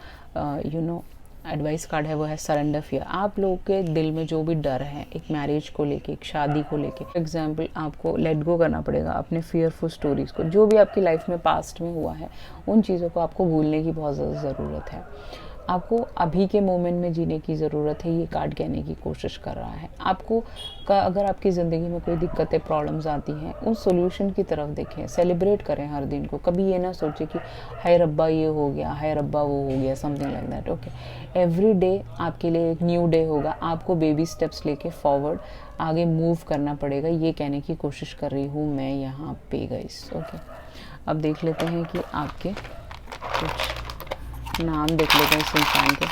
एडवाइस कार्ड है वो है सरेंडर फियर। आप लोगों के दिल में जो भी डर है एक मैरिज को लेके, एक शादी को लेके, फॉर एग्जाम्पल आपको लेट गो करना पड़ेगा अपने फियरफुल स्टोरीज को, जो भी आपकी लाइफ में पास्ट में हुआ है उन चीज़ों को आपको भूलने की बहुत ज़्यादा ज़रूरत है। आपको अभी के मोमेंट में जीने की ज़रूरत है, ये कार्ड कहने की कोशिश कर रहा है। आपको अगर आपकी ज़िंदगी में कोई दिक्कतें, प्रॉब्लम्स आती हैं, उस सॉल्यूशन की तरफ देखें, सेलिब्रेट करें हर दिन को। कभी ये ना सोचे कि हाय रब्बा ये हो गया, हाय रब्बा वो हो गया, something like that. Okay, every day आपके लिए एक न्यू डे होगा, आपको बेबी स्टेप्स लेके फॉरवर्ड आगे मूव करना पड़ेगा, ये कहने की कोशिश कर रही हूँ मैं यहाँ पे गाइस। ओके, अब देख लेते हैं कि आपके कुछ नाम देख लेते हैं इस इंसान के।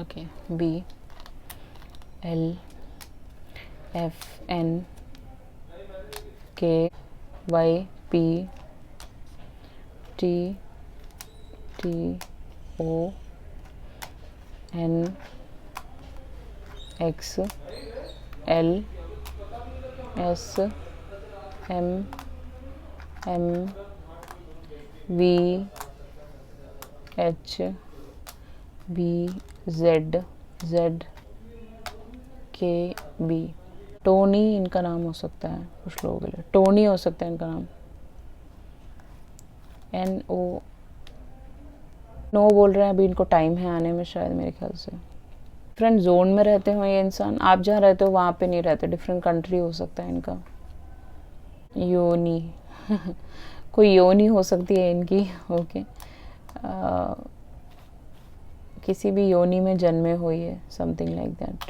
Okay, BLFNTT ONXLMVHBZKB। टोनी इनका नाम हो सकता है कुछ लोगों के लिए, टोनी हो सकता है इनका नाम। NO नो बोल रहे हैं, अभी इनको टाइम है आने में शायद, मेरे ख्याल से। डिफरेंट जोन में रहते हो ये इंसान, आप जहाँ रहते हो वहाँ पे नहीं रहते, डिफरेंट कंट्री हो सकता है इनका। योनी कोई योनी हो सकती है इनकी। ओके, किसी भी योनी में जन्मे हो ये, समथिंग लाइक दैट।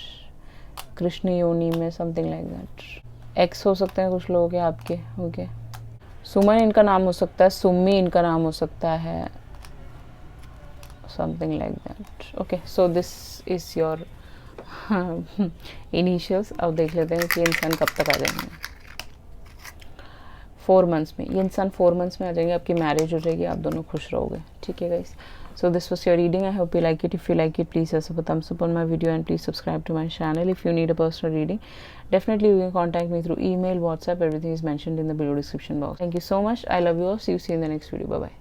कृष्ण योनी में, समथिंग लाइक दैट। एक्स हो सकते हैं कुछ लोग आपके। ओके, सुमन इनका नाम हो सकता है, सुम्मी इनका नाम हो सकता है, something like that. Okay, so this is your initials. अब देख लेते हैं कि ये इंसान कब तक आ जाएंगे। 4 months में, ये इंसान 4 months में आ जाएंगे, आपकी मैरिज हो जाएगी, आप दोनों खुश रहोगे। ठीक है guys, so this was your reading. I hope you like it. If you like it, please also put thumbs up on my video and please subscribe to my channel. If you need a personal reading, definitely you can contact me through email, WhatsApp. Everything is mentioned in the below description box. Thank you so much. I love you all. See you in the next video. Bye bye.